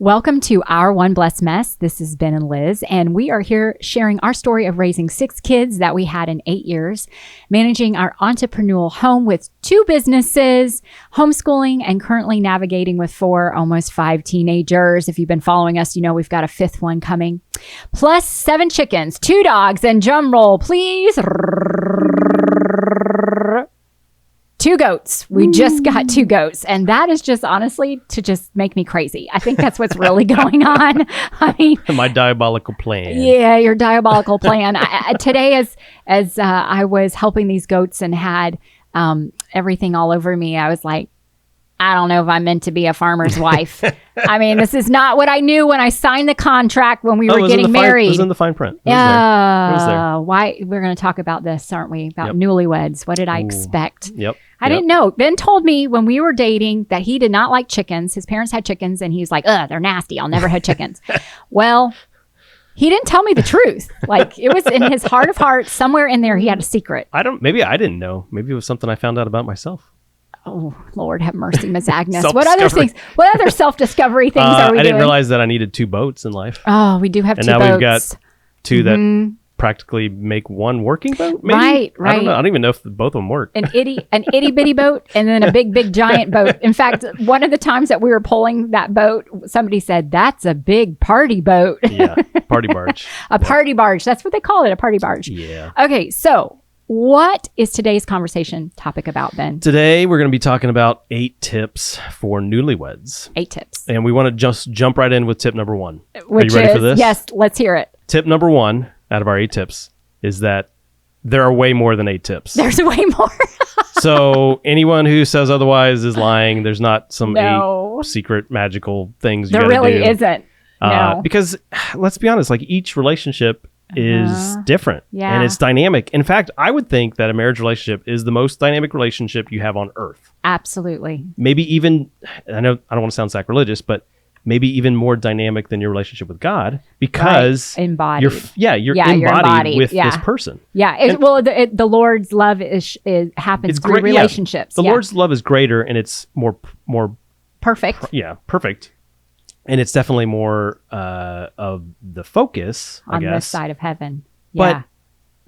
Welcome to Our One Blessed Mess. This is Ben and Liz, and we are here sharing our story of raising 6 kids that we had in 8 years, managing our entrepreneurial home with 2 businesses, homeschooling, and currently navigating with 4, almost 5 teenagers. If you've been following us, you know we've got a 5th one coming. Plus 7 chickens, 2 dogs, and drum roll, please. 2 goats. We just got 2 goats. And that is just honestly to just make me crazy. I think that's what's really going on. I mean, my diabolical plan. Yeah, your diabolical plan. Today, as I was helping these goats and had everything all over me, I was like, I don't know if I'm meant to be a farmer's wife. I mean, this is not what I knew when I signed the contract when we were getting married. It was in the fine print. Yeah. Why? We're going to talk about this, aren't we? About Newlyweds. What did I expect? Yep. I didn't know. Ben told me when we were dating that he did not like chickens. His parents had chickens and he's like, ugh, they're nasty. I'll never have chickens. Well, he didn't tell me the truth. Like, it was in his heart of hearts, somewhere in there, he had a secret. Maybe I didn't know. Maybe it was something I found out about myself. Oh, Lord have mercy, Miss Agnes. What other things? What other self-discovery things are we doing? I didn't realize that I needed 2 boats in life. Oh, we do have 2 boats. And now we've got 2 that practically make 1 working boat, maybe? Right. I don't know. I don't even know if both of them work. An itty bitty boat and then a big giant boat. In fact, one of the times that we were pulling that boat, somebody said, that's a big party boat. Yeah, party barge. Party barge. That's what they call it, a party barge. Yeah. Okay, so what is today's conversation topic about, Ben? Today, we're going to be talking about 8 tips for newlyweds. 8 tips. And we want to just jump right in with tip number 1. Which Are you ready for this? Yes, let's hear it. Tip number 1 out of our 8 tips is that there are way more than 8 tips. There's way more. So anyone who says otherwise is lying. There's not some 8 secret magical things you there gotta really do. Isn't. No. Because let's be honest, like each relationship is different Yeah. and it's dynamic. In fact, I would think that a marriage relationship is the most dynamic relationship you have on earth. Absolutely. Maybe even, I know I don't want to sound sacrilegious, but maybe even more dynamic than your relationship with God because embodied. You're embodied with this person. Yeah. The Lord's love happens through relationships. The Lord's love is greater and it's more perfect. Perfect. And it's definitely more of the focus, I guess. On this side of heaven. But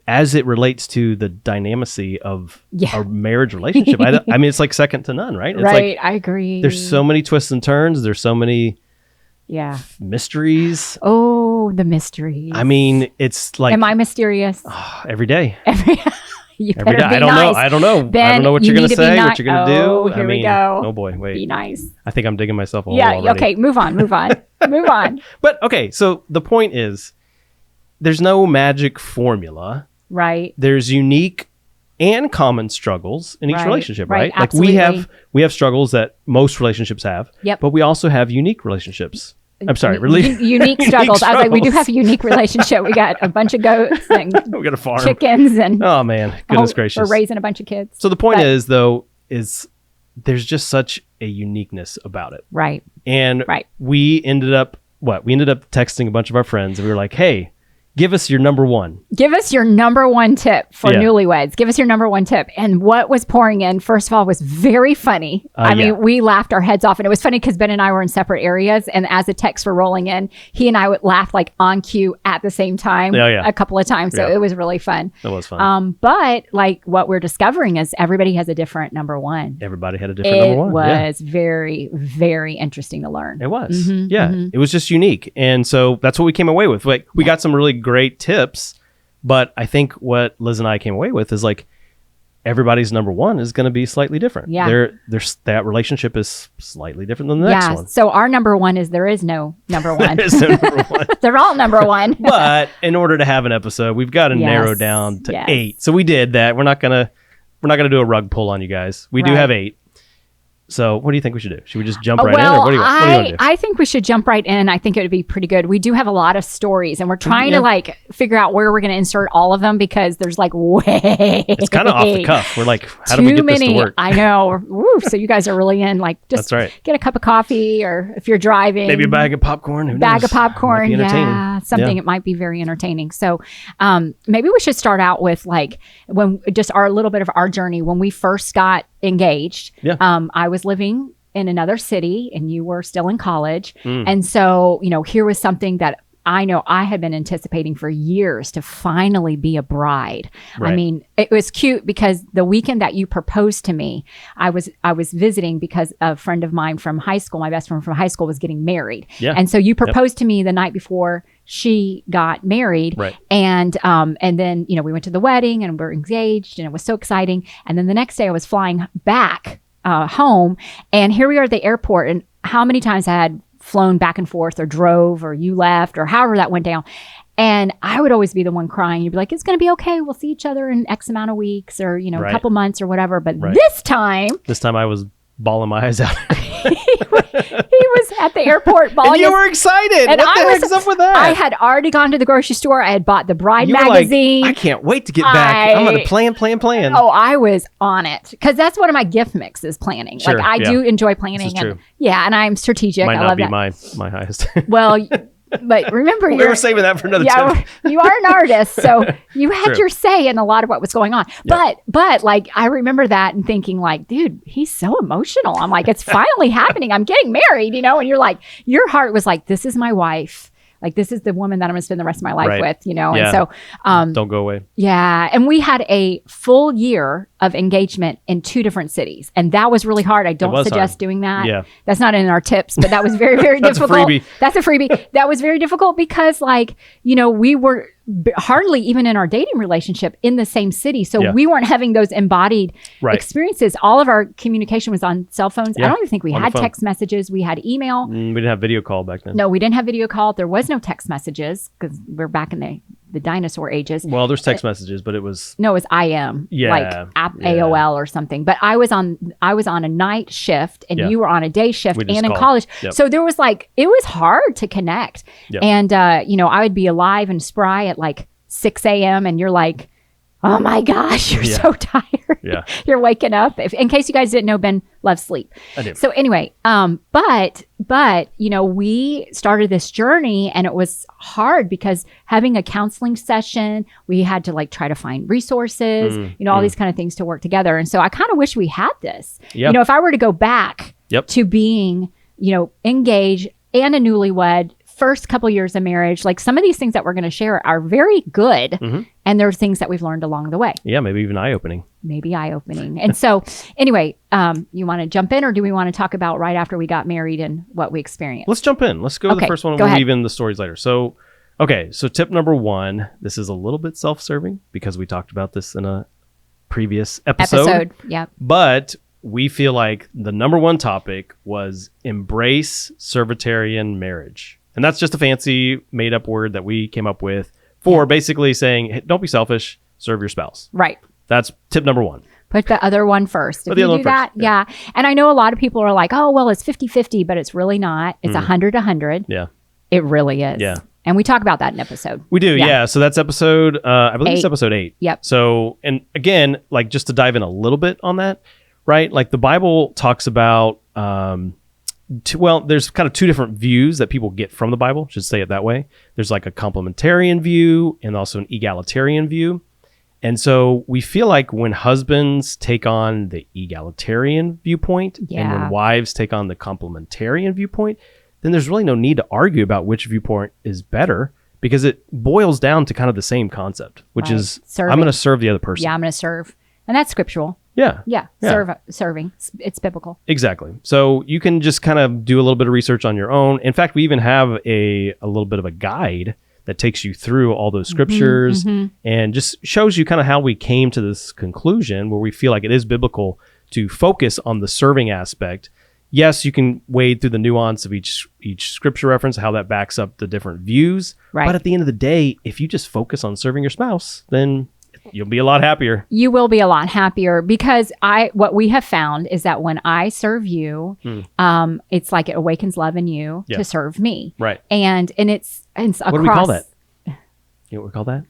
as it relates to the dynamicy of a marriage relationship, I mean, it's like second to none, right? It's right. I agree. There's so many twists and turns. There's so many mysteries. Oh, the mysteries. I mean, it's like... Am I mysterious? Every day. You every day. I don't know. Ben, I don't know what you're going to say, what you're going to do. Oh, here we go. Oh boy, wait. Be nice. I think I'm digging myself a hole already. Okay, move on. Move on. But okay, so the point is, there's no magic formula. Right. There's unique and common struggles in each relationship, right? Like absolutely. we have struggles that most relationships have. Yep. But we also have unique relationships. I'm sorry, unique struggles. I was like, we do have a unique relationship. We got a bunch of goats and we got a farm, chickens, and oh man, goodness gracious, we're raising a bunch of kids. So the point is there's just such a uniqueness about it, right? And we ended up texting a bunch of our friends, and we were like, hey, give us your number 1. Give us your number 1 tip for newlyweds. Give us your number 1 tip. And what was pouring in, first of all, was very funny. I mean, we laughed our heads off. And it was funny because Ben and I were in separate areas. And as the texts were rolling in, he and I would laugh like on cue at the same time a couple of times. So it was really fun. It was fun. But like what we're discovering is everybody has a different number 1. Everybody had a different number 1. It was very, very interesting to learn. It was. It was just unique. And so that's what we came away with. Like we got some really great tips, but I think what Liz and I came away with is like everybody's number 1 is going to be slightly different. Yeah, that relationship is slightly different than the next one. So our number 1 is there is no number 1. There is no number 1. They're all number 1. But in order to have an episode, we've got to narrow down to 8. So we did that. We're not gonna do a rug pull on you guys. We do have 8. So what do you think we should do? Should we just jump right in? Or what do you want to do? I think we should jump right in. I think it would be pretty good. We do have a lot of stories and we're trying to like figure out where we're going to insert all of them because there's like it's kind of off the cuff. We're like, how do we get this to work? I know. Woo, so you guys are really in like just get a cup of coffee or if you're driving. Maybe a bag of popcorn. Who bag knows? of popcorn. Yeah. Something it might be very entertaining. So maybe we should start out with like when just a little bit of our journey when we first got engaged. I was living in another city and you were still in college. And so, here was something that I know I had been anticipating for years to finally be a bride. Right. I mean, it was cute because the weekend that you proposed to me, I was visiting because a friend of mine from high school, my best friend from high school, was getting married. Yeah. And so you proposed to me the night before she got married. Right. And then, we went to the wedding and we're engaged and it was so exciting. And then the next day I was flying back home, and here we are at the airport, and how many times I had flown back and forth or drove or you left or however that went down. And I would always be the one crying. You'd be like, it's going to be okay. We'll see each other in X amount of weeks or, a couple months or whatever. But this time I was bawling my eyes out. he was at the airport bawling. And you were excited. And what the heck's up with that? I had already gone to the grocery store. I had bought the Bride you magazine. Were like, I can't wait to get back. I'm going to plan. Oh, I was on it because that's one of my gift mixes, planning. Sure, I do enjoy planning. This is true. And I'm strategic. Might I not love be that. my highest. Well, but remember, we were saving that for another tip. You are an artist, so you had your say in a lot of what was going on. Yep. But like, I remember that and thinking like, dude, he's so emotional. I'm like, it's finally happening. I'm getting married, and you're like, your heart was like, this is my wife. Like, this is the woman that I'm going to spend the rest of my life with, Yeah. And so, don't go away. Yeah. And we had a full year of engagement in 2 different cities. And that was really hard. I don't suggest doing that. Yeah. That's not in our tips, but that was very, very difficult. That's a freebie. That was very difficult because we were hardly even in our dating relationship in the same city. So we weren't having those embodied experiences. All of our communication was on cell phones. I don't even think we had text messages. We had email. We didn't have video call back then. No, we didn't have video call. There was no text messages because we're back in the dinosaur ages. Well, there's text messages, but it was... No, it was IM. Like AOL or something. But I was on a night shift and you were on a day shift and in college. Yep. So there was it was hard to connect. Yep. And, I would be alive and spry at like 6 a.m. and you're like, oh my gosh, you're so tired. Yeah. You're waking up. In case you guys didn't know, Ben loves sleep. I do. So anyway, but we started this journey and it was hard because having a counseling session, we had to try to find resources, all these kind of things to work together. And so I kind of wish we had this. Yep. If I were to go back to being, engaged and a newlywed, first couple years of marriage, some of these things that we're going to share are very good. And there are things that we've learned along the way. Yeah, maybe even eye-opening. And so anyway, you want to jump in or do we want to talk about right after we got married and what we experienced? Let's jump in. Let's go to the first one and we'll weave in the stories later. So tip number 1, this is a little bit self-serving because we talked about this in a previous episode. Yeah. But we feel like the number 1 topic was embrace servitarian marriage. And that's just a fancy made up word that we came up with for basically saying, hey, don't be selfish, serve your spouse. Right. That's tip number 1. Put the other one first. If you do that, yeah. And I know a lot of people are like, oh, well, it's 50-50, but it's really not. It's 100-100. Yeah. It really is. Yeah. And we talk about that in episode. We do, yeah. So that's episode, I believe it's episode 8. Yep. So, and again, just to dive in a little bit on that, right? The Bible talks about... there's kind of 2 different views that people get from the Bible, should say it that way. There's a complementarian view and also an egalitarian view. And so we feel like when husbands take on the egalitarian viewpoint and when wives take on the complementarian viewpoint, then there's really no need to argue about which viewpoint is better because it boils down to kind of the same concept, which is serving. I'm going to serve the other person. Yeah, I'm going to serve. And that's scriptural. Yeah. Serving. It's biblical. Exactly. So you can just kind of do a little bit of research on your own. In fact, we even have a little bit of a guide that takes you through all those scriptures and just shows you kind of how we came to this conclusion where we feel like it is biblical to focus on the serving aspect. Yes, you can wade through the nuance of each scripture reference, how that backs up the different views. Right. But at the end of the day, if you just focus on serving your spouse, then you'll be a lot happier. You will be a lot happier because what we have found is that when I serve you, it's like it awakens love in you to serve me. Right. And it's across. What do we call that? You know what we call that?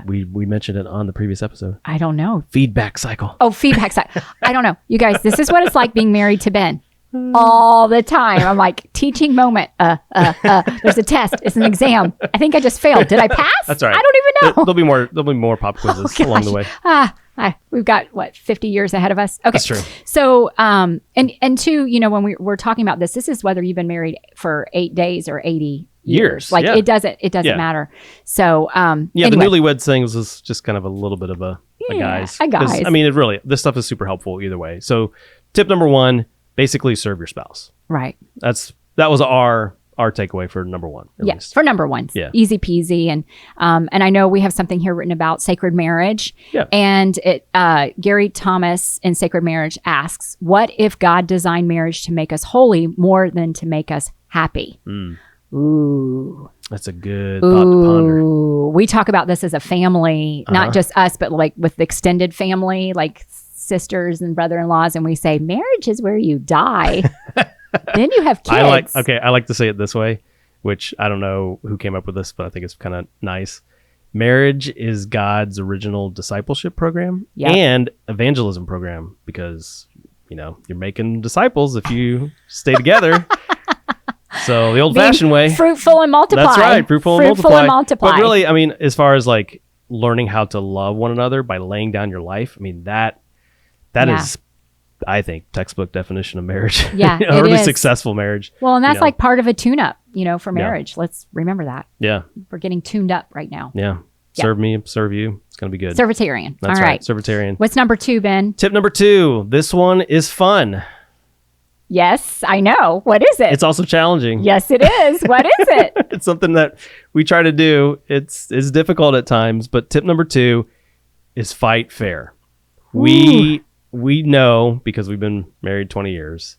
We mentioned it on the previous episode. I don't know. Feedback cycle. Oh, feedback cycle. I don't know. You guys, this is what it's like being married to Ben. All the time. I'm like, teaching moment. There's a test. It's an exam. I think I just failed. Did I pass? That's all right. I don't even know. There'll be more pop quizzes along the way. We've got 50 years ahead of us. Okay. That's true. So, and two, when we're talking about this is whether you've been married for 8 days or 80 years. Like it doesn't matter. So, the Newlyweds thing was just kind of a little bit of a guys. I mean, this stuff is super helpful either way. So tip number 1, basically serve your spouse. Right. That was our takeaway for number 1. Yes, for number 1. Yeah. Easy peasy. And I know we have something here written about sacred marriage. Yeah. And Gary Thomas in Sacred Marriage asks, what if God designed marriage to make us holy more than to make us happy? Ooh. That's a good thought to ponder. We talk about this as a family, not just us, but like with the extended family, like sisters and brother-in-laws. And we say, marriage is where you die. Then you have kids. I like to say it this way, which I don't know who came up with this, but I think it's kind of nice. Marriage is God's original discipleship program and evangelism program because, you're making disciples if you stay together. So the old-fashioned way. Fruitful and multiply. That's right. Fruitful and multiply. But really, I mean, as far as like learning how to love one another by laying down your life, I mean, that is, I think, textbook definition of marriage. Yeah, or at least successful marriage. Well, and that's like part of a tune-up, for marriage. Yeah. Let's remember that. Yeah. We're getting tuned up right now. Yeah. Serve me, serve you. It's going to be good. Servitarian. That's all right. Servitarian. What's number 2, Ben? Tip number 2. This one is fun. Yes, I know. What is it? It's also challenging. Yes, it is. What is it? It's something that we try to do. It's difficult at times, but tip number 2 is fight fair. We know, because we've been married 20 years,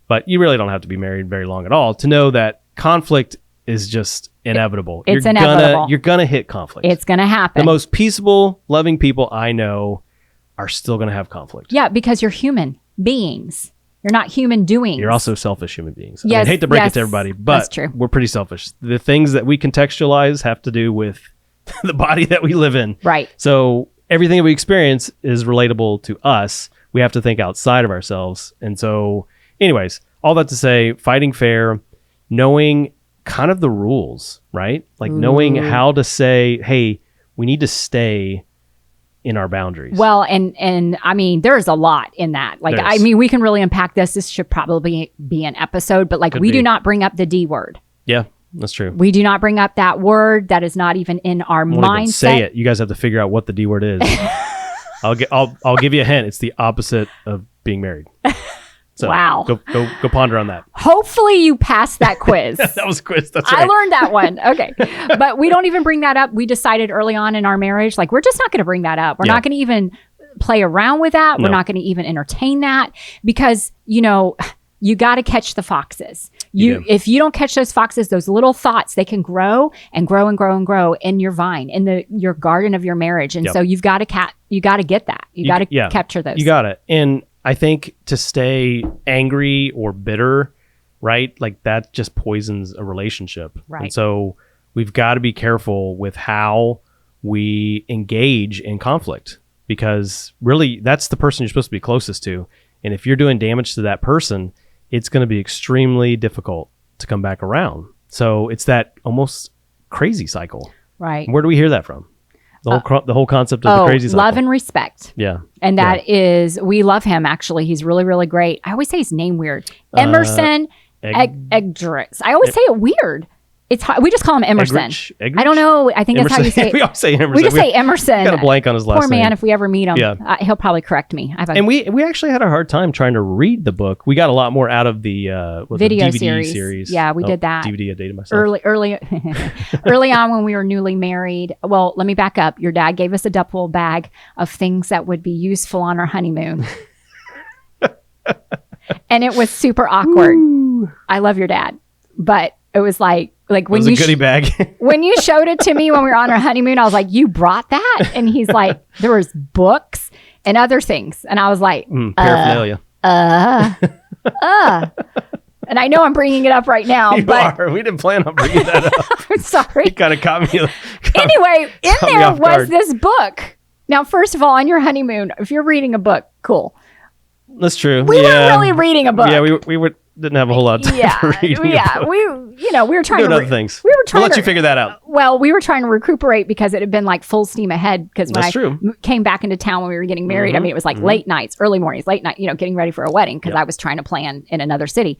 but you really don't have to be married very long at all to know that conflict is just inevitable. It's inevitable. You're gonna hit conflict. It's gonna happen. The most peaceable, loving people I know are still gonna have conflict. Yeah, because you're human beings. You're not human doings. You're also selfish human beings. Yes, I mean, I hate to break it to everybody, but that's true. We're pretty selfish. The things that we contextualize have to do with the body that we live in. Right. So everything that we experience is relatable to us. We have to think outside of ourselves. And so anyways, all that to say, fighting fair, knowing kind of the rules, right? Like knowing how to say, hey, we need to stay in our boundaries. Well, and I mean, there's a lot in that. Like, I mean, we can really unpack this. This should probably be an episode, but like, we do not bring up the D word. Yeah, that's true. We do not bring up that word. That is not even in our mindset. Even say it. You guys have to figure out what the D word is. I'll give you a hint. It's the opposite of being married. So wow. Go ponder on that. Hopefully you passed that quiz. That was a quiz. That's right. I learned that one. Okay. But we don't even bring that up. We decided early on in our marriage, like, we're just not going to bring that up. We're not going to even play around with that. We're not going to even entertain that because, you got to catch the foxes. If you don't catch those foxes, those little thoughts, they can grow and grow and grow and grow in your vine, in your garden of your marriage. And so you've got to get that. You got to capture those. You got it. And I think to stay angry or bitter, right? Like that just poisons a relationship. Right. And so we've got to be careful with how we engage in conflict because really that's the person you're supposed to be closest to. And if you're doing damage to that person, it's going to be extremely difficult to come back around. So it's that almost crazy cycle. Right. Where do we hear that from? The whole concept of the crazy cycle. Love and respect. Yeah. And that is, we love him, actually. He's really, really great. I always say his name weird. Emerson Eggerichs. I always say it weird. It's hard. We just call him Emerson. Eggerich? I don't know. I think that's how you say it. We all say Emerson. We just say Emerson. Got a blank on his last name. Poor man, if we ever meet him, Yeah. He'll probably correct me. And we actually had a hard time trying to read the book. We got a lot more out of the video DVD series. Yeah, we did that. DVD, I dated myself. Early on when we were newly married. Well, let me back up. Your dad gave us a Duffel bag of things that would be useful on our honeymoon. And it was super awkward. Ooh. I love your dad, but it was like when it was you a goodie bag. when you showed it to me when we were on our honeymoon, I was like, "You brought that?" And he's like, "There was books and other things," and I was like, "Paraphernalia." And I know I'm bringing it up right now, but we didn't plan on bringing that up. I'm sorry. You kind of caught me. Anyway, in there was this book. Now, first of all, on your honeymoon, if you're reading a book, cool. That's true. We weren't really reading a book. Yeah, we were. didn't have a whole lot of time for reading. We were trying doing to other things. We were trying we'll let to you figure that out. Well, we were trying to recuperate because it had been like full steam ahead. Because when That's true. came back into town when we were getting married, I mean, it was like late nights, early mornings, late night, getting ready for a wedding because I was trying to plan in another city,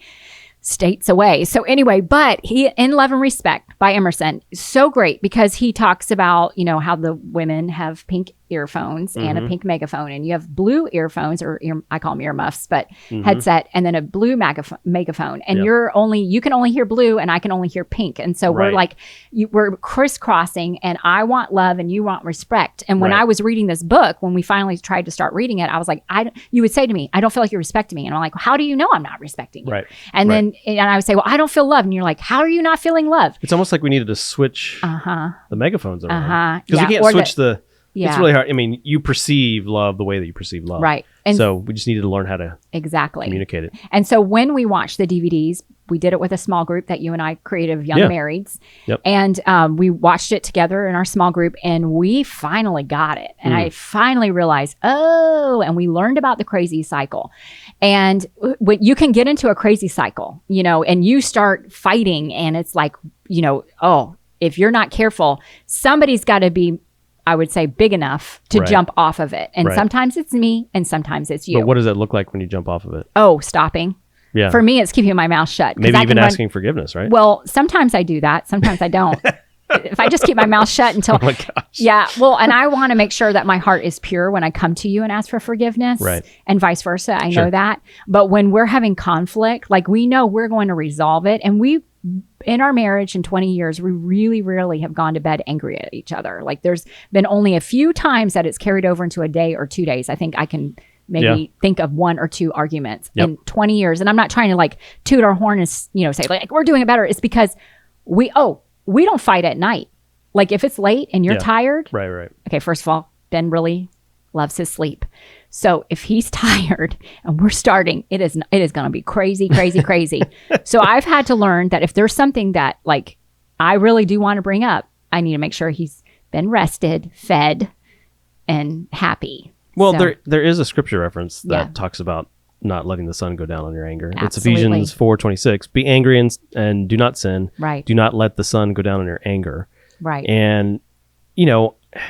states away. So anyway, but he, In Love and Respect by Emerson, is so great because he talks about, how the women have pink earphones and a pink megaphone, and you have blue earphones or I call them earmuffs, but headset, and then a blue megaphone, and you can only hear blue and I can only hear pink. And so we're like, we're crisscrossing, and I want love and you want respect. And when I was reading this book, when we finally tried to start reading it, I was like, you would say to me, I don't feel like you're respecting me. And I'm like, how do you know I'm not respecting you? Right. And then I would say, well, I don't feel love. And you're like, how are you not feeling love? It's almost like we needed to switch the megaphones around. Because you can't switch it's really hard. I mean, you perceive love the way that you perceive love. Right. And so we just needed to learn how to communicate it. And so when we watched the DVDs, we did it with a small group that you and I created of young marrieds. Yep. And we watched it together in our small group, and we finally got it. And I finally realized, and we learned about the crazy cycle. And you can get into a crazy cycle, and you start fighting, and it's like, if you're not careful, somebody's got to be, I would say, big enough to jump off of it. And sometimes it's me and sometimes it's you. But what does it look like when you jump off of it? Oh, stopping. Yeah. For me, it's keeping my mouth shut. Maybe even asking forgiveness, right? Well, sometimes I do that. Sometimes I don't. If I just keep my mouth shut until... Oh my gosh. Yeah. Well, and I want to make sure that my heart is pure when I come to you and ask for forgiveness. Right. And vice versa. I know that. But when we're having conflict, like we know we're going to resolve it. And in our marriage in 20 years, we really rarely have gone to bed angry at each other. Like there's been only a few times that it's carried over into a day or 2 days. I think I can maybe think of 1 or 2 arguments in 20 years. And I'm not trying to like toot our horn and, say like we're doing it better. It's because we don't fight at night. Like if it's late and you're tired. Right. Okay. First of all, Ben really loves his sleep. So if he's tired and we're starting, it is going to be crazy, crazy, crazy. So I've had to learn that if there's something that like I really do want to bring up, I need to make sure he's been rested, fed, and happy. Well, there is a scripture reference that talks about not letting the sun go down on your anger. Absolutely. It's Ephesians 4:26. Be angry and do not sin. Right. Do not let the sun go down on your anger. Right. And,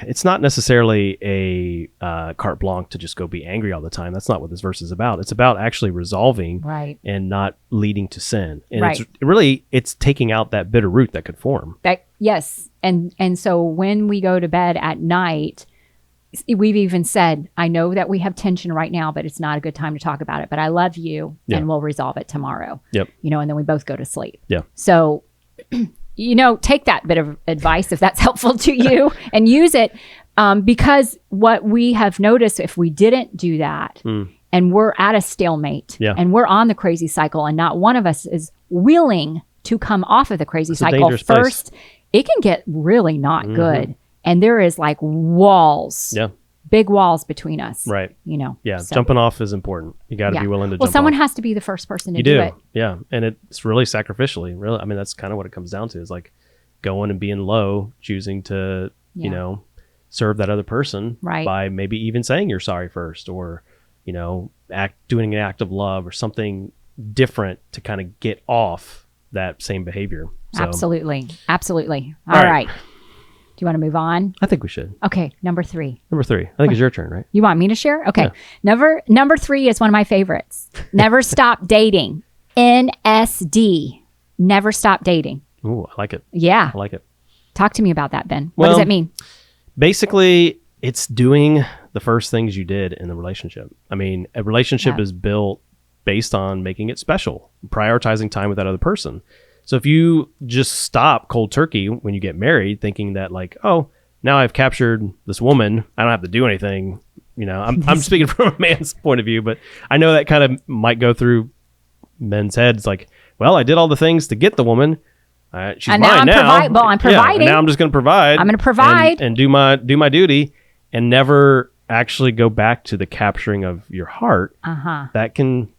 it's not necessarily a carte blanche to just go be angry all the time. That's not what this verse is about. It's about actually resolving and not leading to sin. And it's taking out that bitter root that could form. Yes. And so when we go to bed at night, we've even said, I know that we have tension right now, but it's not a good time to talk about it. But I love you and we'll resolve it tomorrow. Yep. And then we both go to sleep. Yeah. So take that bit of advice if that's helpful to you and use it. Because what we have noticed, if we didn't do that and we're at a stalemate and we're on the crazy cycle and not one of us is willing to come off of the crazy cycle first, it can get really not good. And there is like walls, big walls between us. Right. Yeah. So. Jumping off is important. You got to be willing to jump off. Well, someone has to be the first person to do it. Yeah. And it's really sacrificially. Really, I mean, that's kind of what it comes down to is like going and being low, choosing to, serve that other person by maybe even saying you're sorry first or, doing an act of love or something different to kind of get off that same behavior. So, Absolutely. All right. Do you want to move on? I think we should. Okay. Number 3. I think it's your turn, right? You want me to share? Okay. Yeah. Number 3 is one of my favorites. Never stop dating. NSD. Never stop dating. Ooh, I like it. Yeah. I like it. Talk to me about that, Ben. What does it mean? Basically, it's doing the first things you did in the relationship. I mean, a relationship is built based on making it special, prioritizing time with that other person. So if you just stop cold turkey when you get married, thinking that like, oh, now I've captured this woman, I don't have to do anything. I'm speaking from a man's point of view, but I know that kind of might go through men's heads. Like, well, I did all the things to get the woman. She's and mine now. I'm providing. Yeah, and now I'm just going to provide. I'm going to provide and do my duty, and never actually go back to the capturing of your heart. That can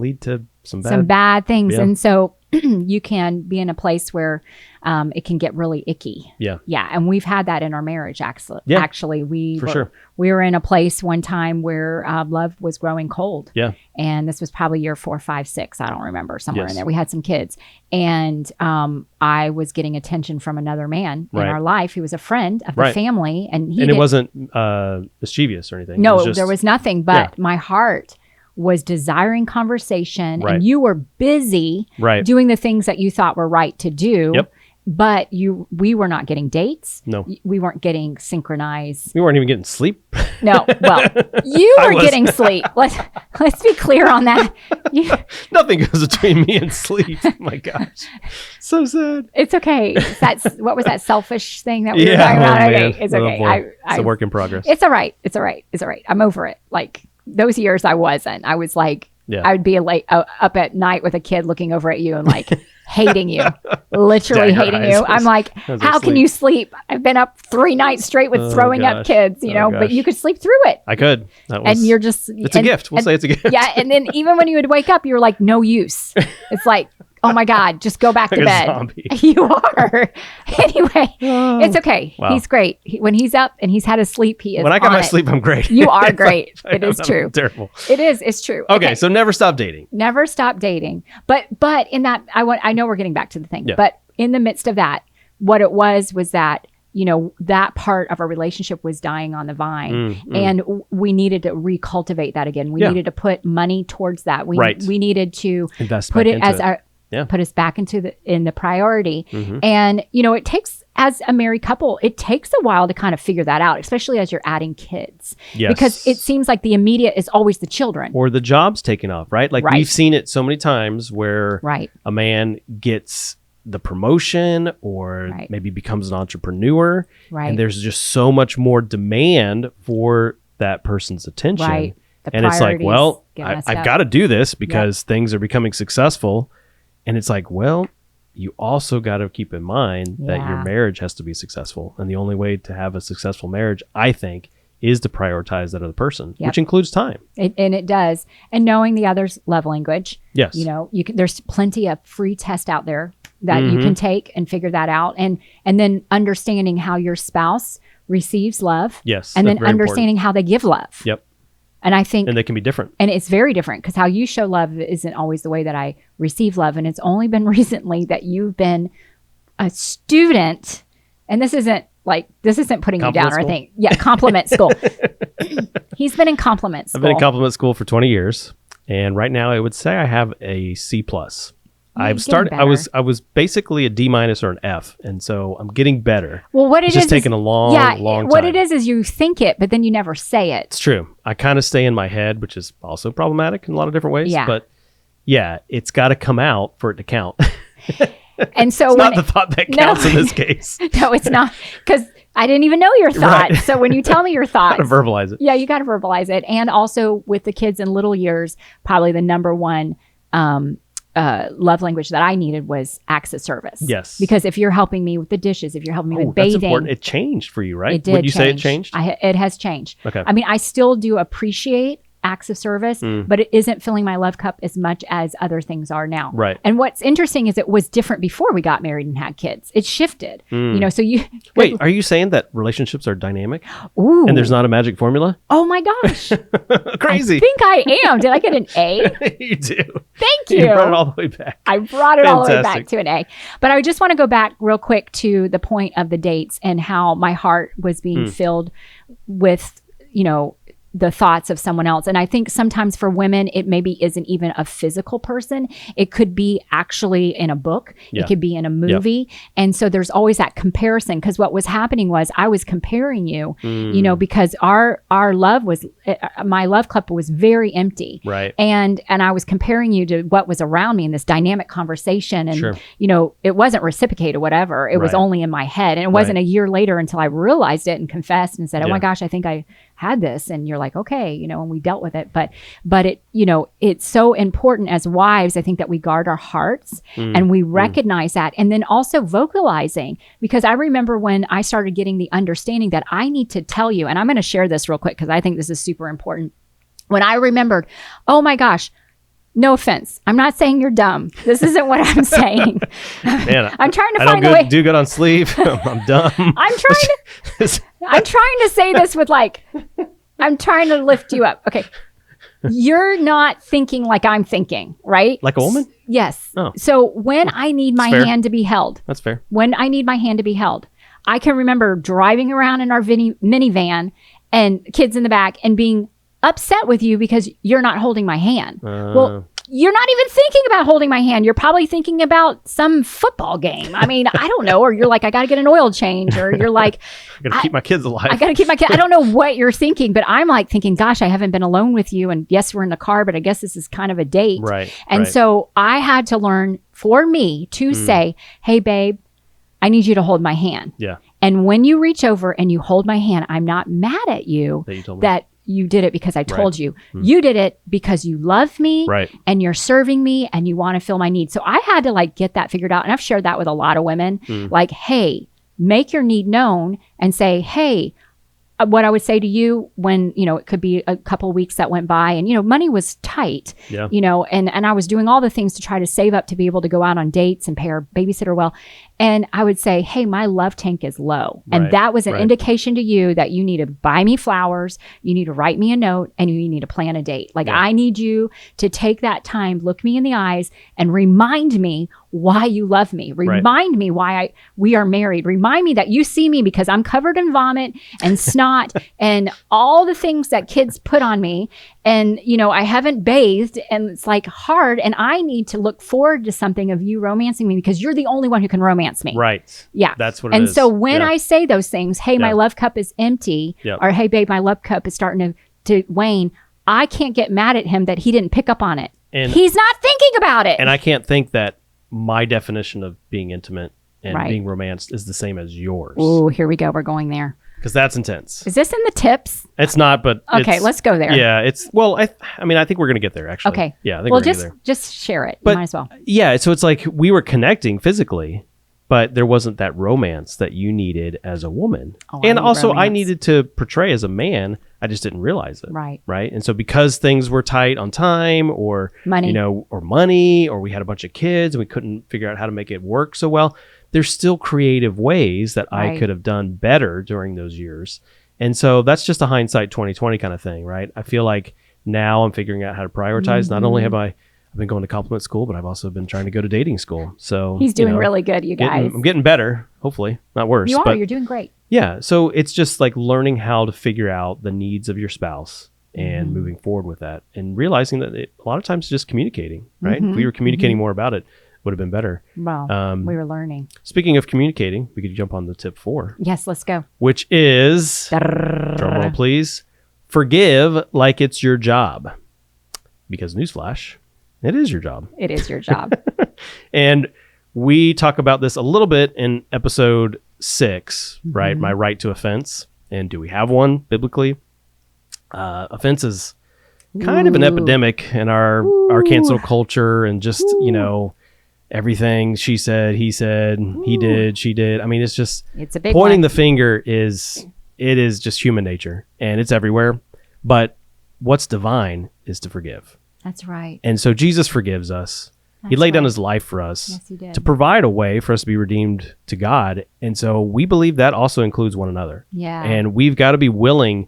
lead to some bad things. And so you can be in a place where it can get really icky. Yeah. Yeah. And we've had that in our marriage, actually. Yeah, Actually, we sure. we were in a place one time where love was growing cold. Yeah. And this was probably year 4, 5, 6. I don't remember, somewhere Yes. in there. We had some kids. And I was getting attention from another man in Right. our life. He was a friend of the Right. family. And And it wasn't mischievous or anything. It No, was just, there was nothing. But my heart was desiring conversation. Right. And you were busy right. doing the things that you thought were right to do. Yep. But we were not getting dates. No. We weren't getting synchronized. We weren't even getting sleep. No. Well, you I were was. getting sleep. Let's be clear on that. Nothing goes between me and sleep. My gosh. So sad. It's okay. That's what was that selfish thing that we were Yeah, talking about? oh, Okay, man. it's Oh, okay. boy. It's a work in progress. It's all right. It's all right. It's all right. I'm over it. Like those years I wasn't. I was like, Yeah. I would be up at night with a kid looking over at you and like hating you, literally Dagger hating eyes you. I'm like, as I how can sleep. you sleep? I've been up 3 nights straight with Oh, throwing up gosh. kids, you know, Oh, but gosh. you could sleep through it. I could. That was, And you're just, it's a gift. We'll say it's a gift. yeah. And then even when you would wake up, you were like, no use. It's like, oh my God, just go back Like to a bed. zombie. You are. Anyway, it's okay. Wow. He's great. When he's up and he's had his sleep, he is When I got on my it. sleep, I'm great. You are If great. I It is don't, true. I'm terrible. It is. It's true. Okay, so never stop dating. Never stop dating. But in that, I know we're getting back to the thing, Yeah. but in the midst of that, what it was that, you know, that part of our relationship was dying on the vine, and we needed to recultivate that again. We Yeah. needed to put money towards that. We Right. we needed to Invest put back it into as it. our Yeah. put us back into the priority. Mhm. And you know, it takes, as a married couple, it takes a while to kind of figure that out, especially as you're adding kids. Yes. Because it seems like the immediate is always the children. Or the job's taking off, right? Like Right. we've seen it so many times where Right. a man gets the promotion or Right. maybe becomes an entrepreneur. Right. And there's just so much more demand for that person's attention. Right. The And it's like, priorities well, get messed I've up. got to do this because things are becoming successful. And it's like, well, you also got to keep in mind that your Yeah. marriage has to be successful. And the only way to have a successful marriage, I think, is to prioritize that other person, Yep. which includes time. And it does. And knowing the other's love language. Yes. You know, there's plenty of free tests out there that you Mhm. can take and figure that out. And then understanding how your spouse receives love. Yes. And that's then very understanding how they give love. Yep. And I think, And they can be different. and it's very different because how you show love isn't always the way that I receive love. And it's only been recently that you've been a student, and this isn't putting you down Compliment or school? anything. Yeah, compliment school. He's been in compliment school. I've been in compliment school for 20 years. And right now I would say I have a C+. You're I've getting started. I was better. basically a D- or an F, and so I'm getting better. Well, what It's it just is taken a long, long what time. it is you think it, but then you never say it. It's true. I kind of stay in my head, which is also problematic in a lot of different ways. Yeah. But yeah, it's got to come out for it to count. And so It's when not the thought that No. counts in this case. no, it's not, because I didn't even know your thoughts. Right. So when you tell me your thoughts, Got to verbalize it. yeah, you got to verbalize it. And also with the kids in little years, probably the number one love language that I needed was acts of service. Yes. Because if you're helping me with the dishes, if you're helping me Oh, with that's bathing, important. It changed for you, right? it did Would you say it change. changed? It has changed. Okay. I mean, I still do appreciate acts of service, but it isn't filling my love cup as much as other things are now. Right. And what's interesting is it was different before we got married and had kids. It shifted. You know, so you Wait, are you saying that relationships are dynamic Ooh. and there's not a magic formula? Oh my gosh. Crazy. I think I am. Did I get an A? You do. Thank You you. brought it all the way back. I brought it all the way back Fantastic. to an A. But I just want to go back real quick to the point of the dates and how my heart was being filled with, you know, the thoughts of someone else. And I think sometimes for women, it maybe isn't even a physical person. It could be actually in a book. Yeah. It could be in a movie. And so there's always that comparison, because what was happening was I was comparing you, you know, because our love was, my love cup was very empty. Right. And I was comparing you to what was around me in this dynamic conversation. And, Sure. you know, it wasn't reciprocated or whatever. It was Right. only in my head. And it wasn't Right. a year later until I realized it and confessed and said, oh Yeah. my gosh, I think I had this. And you're like, okay, you know, and we dealt with it. But it, you know, it's so important as wives, I think, that we guard our hearts and we recognize that. And then also vocalizing, because I remember when I started getting the understanding that I need to tell you, and I'm going to share this real quick because I think this is super important. When I remembered, oh my gosh, No offense. I'm not saying you're dumb. This isn't what I'm saying. Man, I'm trying to I find don't a way. do good on sleep. I'm dumb. I'm trying to say this with I'm trying to lift you up. Okay. You're not thinking like I'm thinking, right? Like a woman? Yes. Oh. So when I need my hand to be held, that's fair. When I need my hand to be held, I can remember driving around in our minivan and kids in the back and being upset with you because you're not holding my hand. Well, you're not even thinking about holding my hand. You're probably thinking about some football game. I mean, I don't know. Or you're like, I got to get an oil change. Or you're like, I got to keep my kids alive. I got to keep my kids. I don't know what you're thinking, but I'm like thinking, gosh, I haven't been alone with you. And yes, we're in the car, but I guess this is kind of a date. Right. And so I had to learn for me to say, hey, babe, I need you to hold my hand. Yeah. And when you reach over and you hold my hand, I'm not mad at you that you did it because I told you. You did it because you love me and you're serving me and you want to fill my needs. So I had to get that figured out. And I've shared that with a lot of women. Like, hey, make your need known and say, hey, what I would say to you when, it could be a couple of weeks that went by and, money was tight, and I was doing all the things to try to save up to be able to go out on dates and pay our babysitter well. And I would say, hey, my love tank is low. And that was an indication to you that you need to buy me flowers, you need to write me a note, and you need to plan a date. I need you to take that time, look me in the eyes, and remind me why you love me. Remind me why we are married. Remind me that you see me because I'm covered in vomit and snot and all the things that kids put on me. And, I haven't bathed and it's hard. And I need to look forward to something of you romancing me because you're the only one who can romance me. Right. Yeah. That's what it is. And so when I say those things, hey, my love cup is empty, or hey, babe, my love cup is starting to wane, I can't get mad at him that he didn't pick up on it. And he's not thinking about it. And I can't think that my definition of being intimate and being romanced is the same as yours. Oh, here we go. We're going there. Because that's intense. Is this in the tips? It's not, but okay, let's go there. Yeah, it's I think we're gonna get there actually. Okay. Yeah, I think we're gonna get there. Just share it. But, you might as well. Yeah, so it's we were connecting physically, but there wasn't that romance that you needed as a woman. And also romance. I needed to portray as a man. I just didn't realize it. Right. Right. And so because things were tight on time or money, or we had a bunch of kids and we couldn't figure out how to make it work so well, there's still creative ways that I could have done better during those years. And so that's just a hindsight 2020 kind of thing, right? I feel like now I'm figuring out how to prioritize. Not only have I've been going to compliment school, but I've also been trying to go to dating school. So he's doing really good, you guys. I'm getting better, hopefully, not worse. You're doing great. Yeah. So it's just learning how to figure out the needs of your spouse and moving forward with that and realizing that a lot of times just communicating, right? If we were communicating more about it, would have been better. Well, we were learning. Speaking of communicating, we could jump on the tip 4. Yes, let's go. Which is, drumroll please, forgive like it's your job. Because newsflash, it is your job. It is your job. And we talk about this a little bit in episode 6, right? My right to offense. And do we have one biblically? Offense is kind of an epidemic in our cancel culture and just, everything she said, he said, he did, she did. I mean, it's a big pointing the finger is just human nature and it's everywhere. But what's divine is to forgive. That's right. And so Jesus forgives us. He laid down his life for us. Yes, he did. To provide a way for us to be redeemed to God. And so we believe that also includes one another. Yeah. And we've got to be willing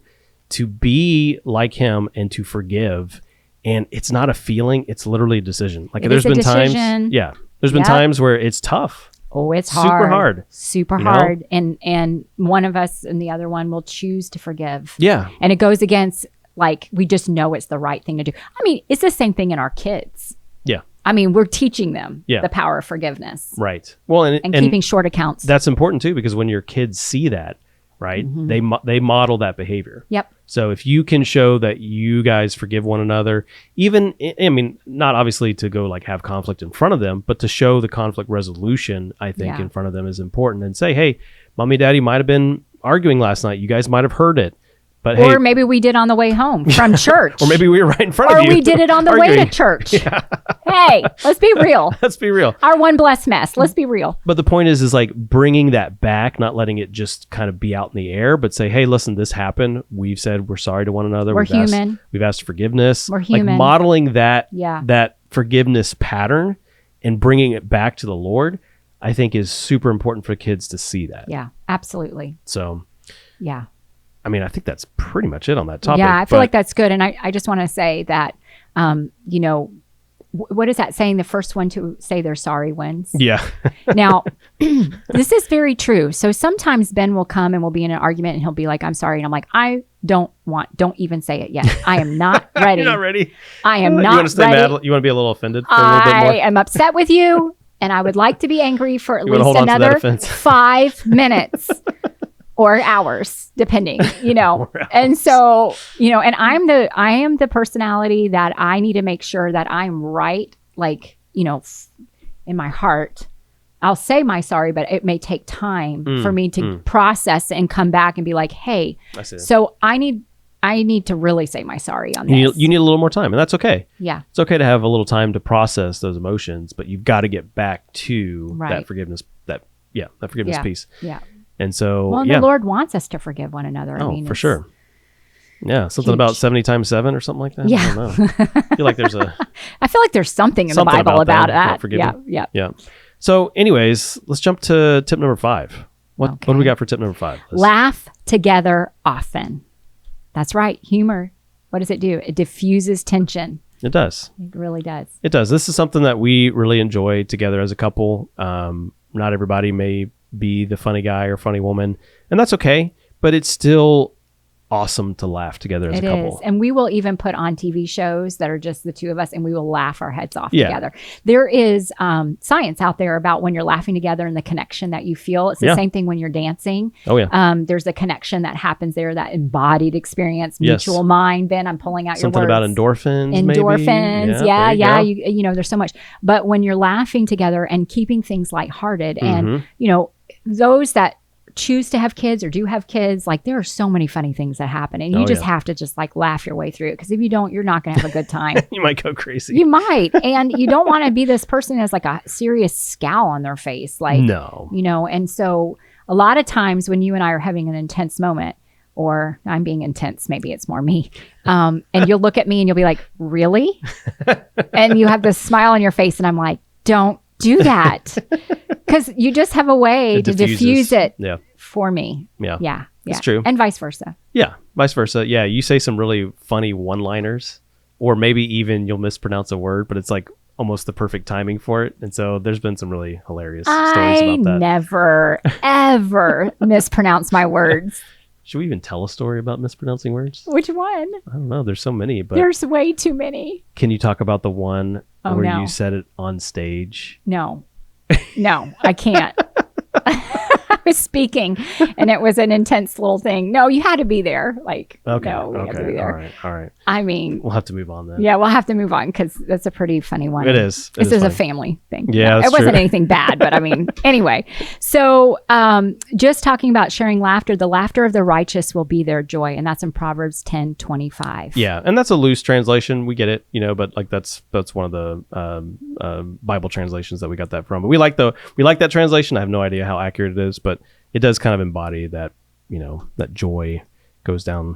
to be like him and to forgive. And it's not a feeling, it's literally a decision. There's been times. Yeah. There's been times where it's tough. Oh, it's hard. Super hard. And one of us and the other one will choose to forgive. Yeah. And it goes against, we just know it's the right thing to do. I mean, it's the same thing in our kids. Yeah. I mean, we're teaching them the power of forgiveness. Right. Well, and keeping short accounts. That's important too, because when your kids see that, right, they model that behavior. Yep. So if you can show that you guys forgive one another, even, I mean, not obviously to go have conflict in front of them, but to show the conflict resolution, I think in front of them is important and say, hey, mommy, daddy might have been arguing last night. You guys might have heard it. But or maybe we did on the way home from church. Or maybe we were right in front of you. Or we did it on the way to church. Hey, let's be real. Let's be real. Our one blessed mess. Let's be real. But the point is bringing that back, not letting it just kind of be out in the air, but say, hey, listen, this happened. We've said we're sorry to one another. We're human. We've asked forgiveness. We're human. Modeling that forgiveness pattern and bringing it back to the Lord, I think is super important for kids to see that. Yeah, absolutely. So, yeah. I mean, I think that's pretty much it on that topic. Yeah, I feel like that's good. And I just want to say that, you know, what is that saying? The first one to say they're sorry wins. Yeah. Now, this is very true. So sometimes Ben will come and we'll be in an argument and he'll be like, I'm sorry. And I'm like, don't even say it yet. I am not ready. You're not ready? I am not You want to stay ready. mad? You want to be a little offended for a little bit more? I am upset with you and I would like to be angry for at You wanna least hold on to that another offense? 5 minutes. Or hours, depending, you know. And so, you know, and I am the personality that I need to make sure that I'm right, like, you know, in my heart. I'll say my sorry, but it may take time for me to process and come back and be like, hey, so I need to really say my sorry on this. You need a little more time, and that's okay. Yeah. It's okay to have a little time to process those emotions, but you've got to get back to that forgiveness, that forgiveness piece. Yeah. And so, well, the Lord wants us to forgive one another. I mean, for sure. Yeah, something huge. about 70 times 7 or something like that. Yeah. I don't know. I feel like there's something in the Bible about that. Yeah. So anyways, let's jump to tip number 5. What do we got for tip number 5? Laugh together often. That's right. Humor. What does it do? It diffuses tension. It does. It really does. It does. This is something that we really enjoy together as a couple. Not everybody may be the funny guy or funny woman, and that's okay, but it's still awesome to laugh together as a couple. It is. And we will even put on TV shows that are just the two of us and we will laugh our heads off together. There is science out there about when you're laughing together and the connection that you feel. It's the same thing when you're dancing. Oh yeah. There's a connection that happens there, that embodied experience, mutual mind. Ben, I'm pulling out something your words. About endorphins. Endorphins. Maybe. Yeah. You know, there's so much. But when you're laughing together and keeping things lighthearted and, you know, those that choose to have kids or do have kids, like there are so many funny things that happen and you just have to just like laugh your way through it, because if you don't, you're not going to have a good time. You might go crazy. You might. And you don't want to be this person that has like a serious scowl on their face, like, no, you know. And so a lot of times when you and I are having an intense moment, or I'm being intense, maybe it's more me, and you'll look at me and you'll be like, really? And you have this smile on your face and I'm like, don't do that. Because you just have a way to diffuse it for me. Yeah. It's true. And vice versa. Yeah, vice versa. Yeah, you say some really funny one-liners, or maybe even you'll mispronounce a word, but it's like almost the perfect timing for it. And so there's been some really hilarious stories about that. I never, ever mispronounce my words. Should we even tell a story about mispronouncing words? Which one? I don't know. There's so many, but there's way too many. Can you talk about the one where you said it on stage? No, I can't. I was speaking and it was an intense little thing. No, you had to be there. Like, okay. No, we had to be there. All right. I mean, we'll have to move on then. Yeah, we'll have to move on because that's a pretty funny one. It is. This is a family thing. Yeah, it wasn't anything bad, but I mean, anyway. So just talking about sharing laughter, the laughter of the righteous will be their joy. And that's in Proverbs 10:25. Yeah. And that's a loose translation. We get it, you know, but like that's one of the Bible translations that we got that from. But we like that translation. I have no idea how accurate it is, but it does kind of embody that, you know, that joy goes down,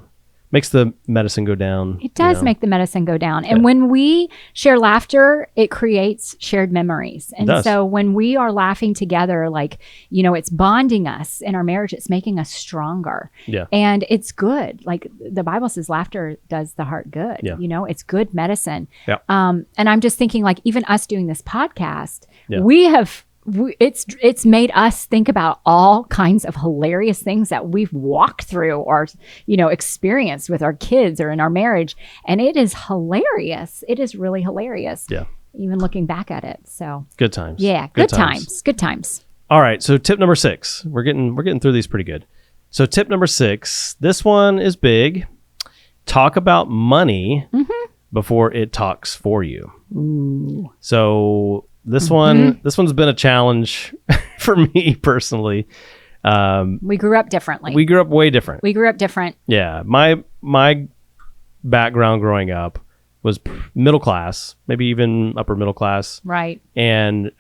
makes the medicine go down. It does make the medicine go down. And when we share laughter, it creates shared memories. And so when we are laughing together, like, you know, it's bonding us in our marriage. It's making us stronger. Yeah. And it's good. Like the Bible says, laughter does the heart good. Yeah. You know, it's good medicine. Yeah. And I'm just thinking, like, even us doing this podcast, it's made us think about all kinds of hilarious things that we've walked through or, you know, experienced with our kids or in our marriage. And it is hilarious. It is really hilarious. Yeah. Even looking back at it. So good times. Yeah. Good times. Good times. All right. So tip number 6, we're getting through these pretty good. So tip number 6, this one is big. Talk about money before it talks for you. Ooh. So this one's been a challenge for me personally. We grew up differently. We grew up way different. We grew up different. Yeah. My background growing up was middle class, maybe even upper middle class. Right. And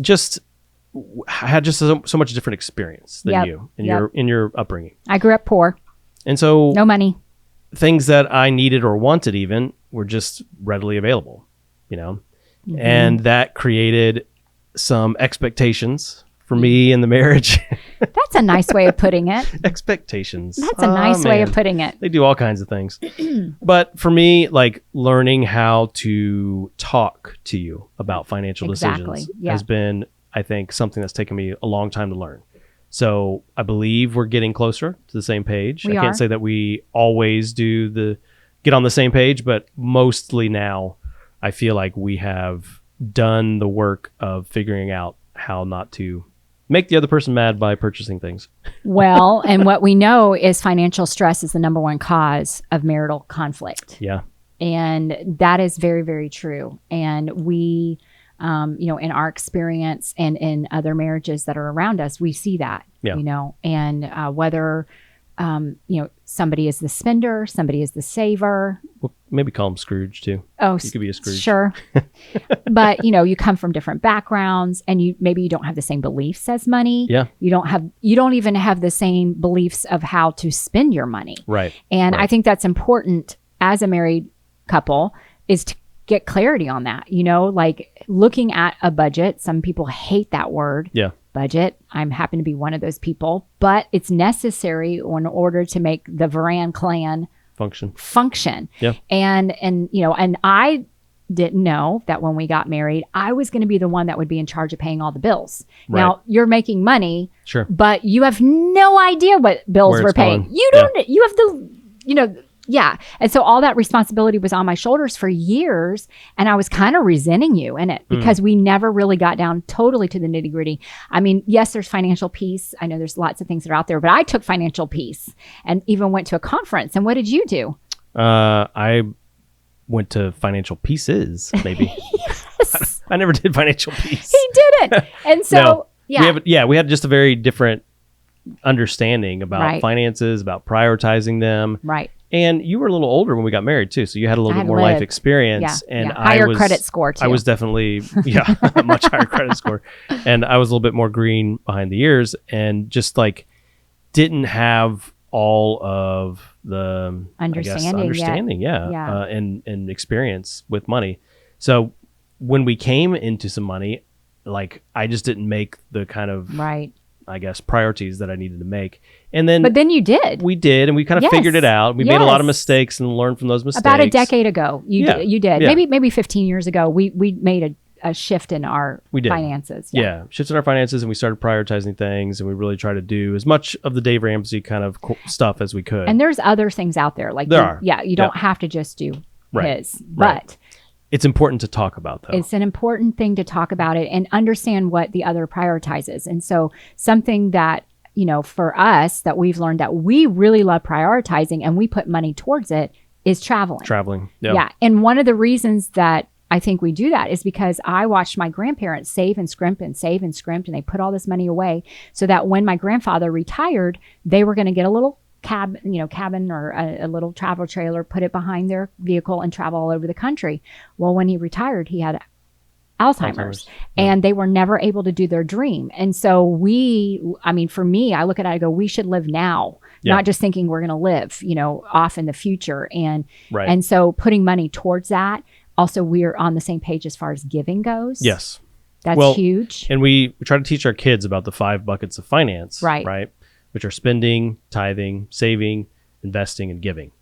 just had just so much different experience than you in your upbringing. I grew up poor. And so no money. Things that I needed or wanted even were just readily available. you know, and that created some expectations for me in the marriage. That's a nice way of putting it. Expectations. That's a nice way of putting it. They do all kinds of things. But for me, like learning how to talk to you about financial decisions has been, I think, something that's taken me a long time to learn. So I believe we're getting closer to the same page. I can't say that we always get on the same page, but mostly now I feel like we have done the work of figuring out how not to make the other person mad by purchasing things. Well, and what we know is financial stress is the number one cause of marital conflict. Yeah. And that is very, very true. And we, in our experience and in other marriages that are around us, we see that, and whether, somebody is the spender, somebody is the saver. Well, maybe call him Scrooge too. Oh, you could be a Scrooge. Sure. But, you come from different backgrounds and maybe you don't have the same beliefs as money. Yeah. You don't even have the same beliefs of how to spend your money. Right. And I think that's important as a married couple is to get clarity on that, like looking at a budget. Some people hate that word. Yeah. Budget. I'm happen to be one of those people, but it's necessary in order to make the Varan clan function. Yeah. And I didn't know that when we got married, I was going to be the one that would be in charge of paying all the bills. Right. Now you're making money, sure, but you have no idea what bills we're paying. Going. You don't, you have the, yeah. And so all that responsibility was on my shoulders for years. And I was kind of resenting you in it because we never really got down totally to the nitty gritty. I mean, yes, there's financial peace. I know there's lots of things that are out there, but I took financial peace and even went to a conference. And what did you do? I went to financial pieces, maybe. Yes. I never did financial peace. He did it. And so, we had just a very different understanding about finances, about prioritizing them. Right. And you were a little older when we got married too, so you had a little bit more life experience. And higher credit score too. I was definitely a much higher credit score, and I was a little bit more green behind the ears, and just like didn't have all of the understanding, and experience with money. So when we came into some money, like I just didn't make the kind of priorities that I needed to make. But then you did. We did, and we kind of figured it out. We made a lot of mistakes and learned from those mistakes. About a decade ago, you did. Yeah. Maybe 15 years ago, we made a shift in our finances. Yeah, shift in our finances, and we started prioritizing things, and we really tried to do as much of the Dave Ramsey kind of stuff as we could. And there's other things out there. Like you don't have to just do his. But it's important to talk about, though. It's an important thing to talk about it and understand what the other prioritizes. And so something that, for us that we've learned that we really love prioritizing and we put money towards it is traveling. Yeah. And one of the reasons that I think we do that is because I watched my grandparents save and scrimp and and they put all this money away so that when my grandfather retired, they were going to get a little cabin or a little travel trailer, put it behind their vehicle and travel all over the country. Well, when he retired, he had Alzheimer's. And they were never able to do their dream. And so for me, I look at it, I go, we should live now, not just thinking we're going to live, off in the future. And so putting money towards that. Also, we're on the same page as far as giving goes. Yes. That's huge. And we try to teach our kids about the 5 buckets of finance, right? Which are spending, tithing, saving, investing, and giving.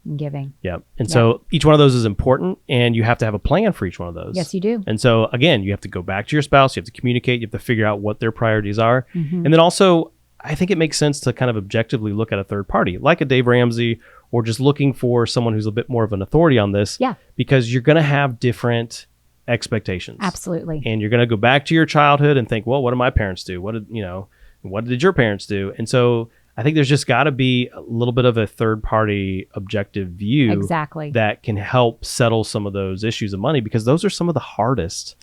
Yeah. And so each one of those is important, and you have to have a plan for each one of those. Yes, you do. And so again, you have to go back to your spouse, you have to communicate, you have to figure out what their priorities are. And then also, I think it makes sense to kind of objectively look at a third party, like a Dave Ramsey, or just looking for someone who's a bit more of an authority on this. Yeah. Because you're going to have different expectations. Absolutely. And you're going to go back to your childhood and think, well, what did my parents do? What did your parents do? And so I think there's just got to be a little bit of a third party objective view that can help settle some of those issues of money, because those are some of the hardest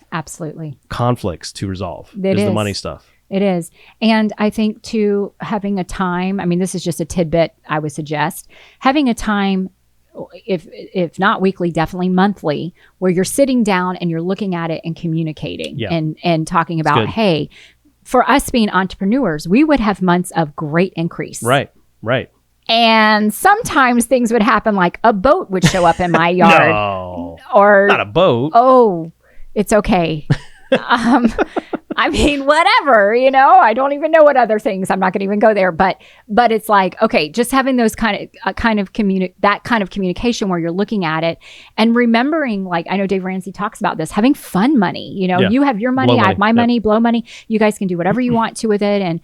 conflicts to resolve. Is the money stuff. It is. And I think too, having a time, this is just a tidbit I would suggest, having a time, if not weekly, definitely monthly, where you're sitting down and you're looking at it and communicating and talking about, hey, for us being entrepreneurs, we would have months of great increase. Right. And sometimes things would happen, like a boat would show up in my yard. No, or not a boat. Oh, it's okay. I mean, whatever, I don't even know what other things. I'm not going to even go there, but it's like, okay, just having those kind of communication where you're looking at it and remembering, like, I know Dave Ramsey talks about this, having fun money. You have your money, I have my money, blow money. You guys can do whatever you want to with it, and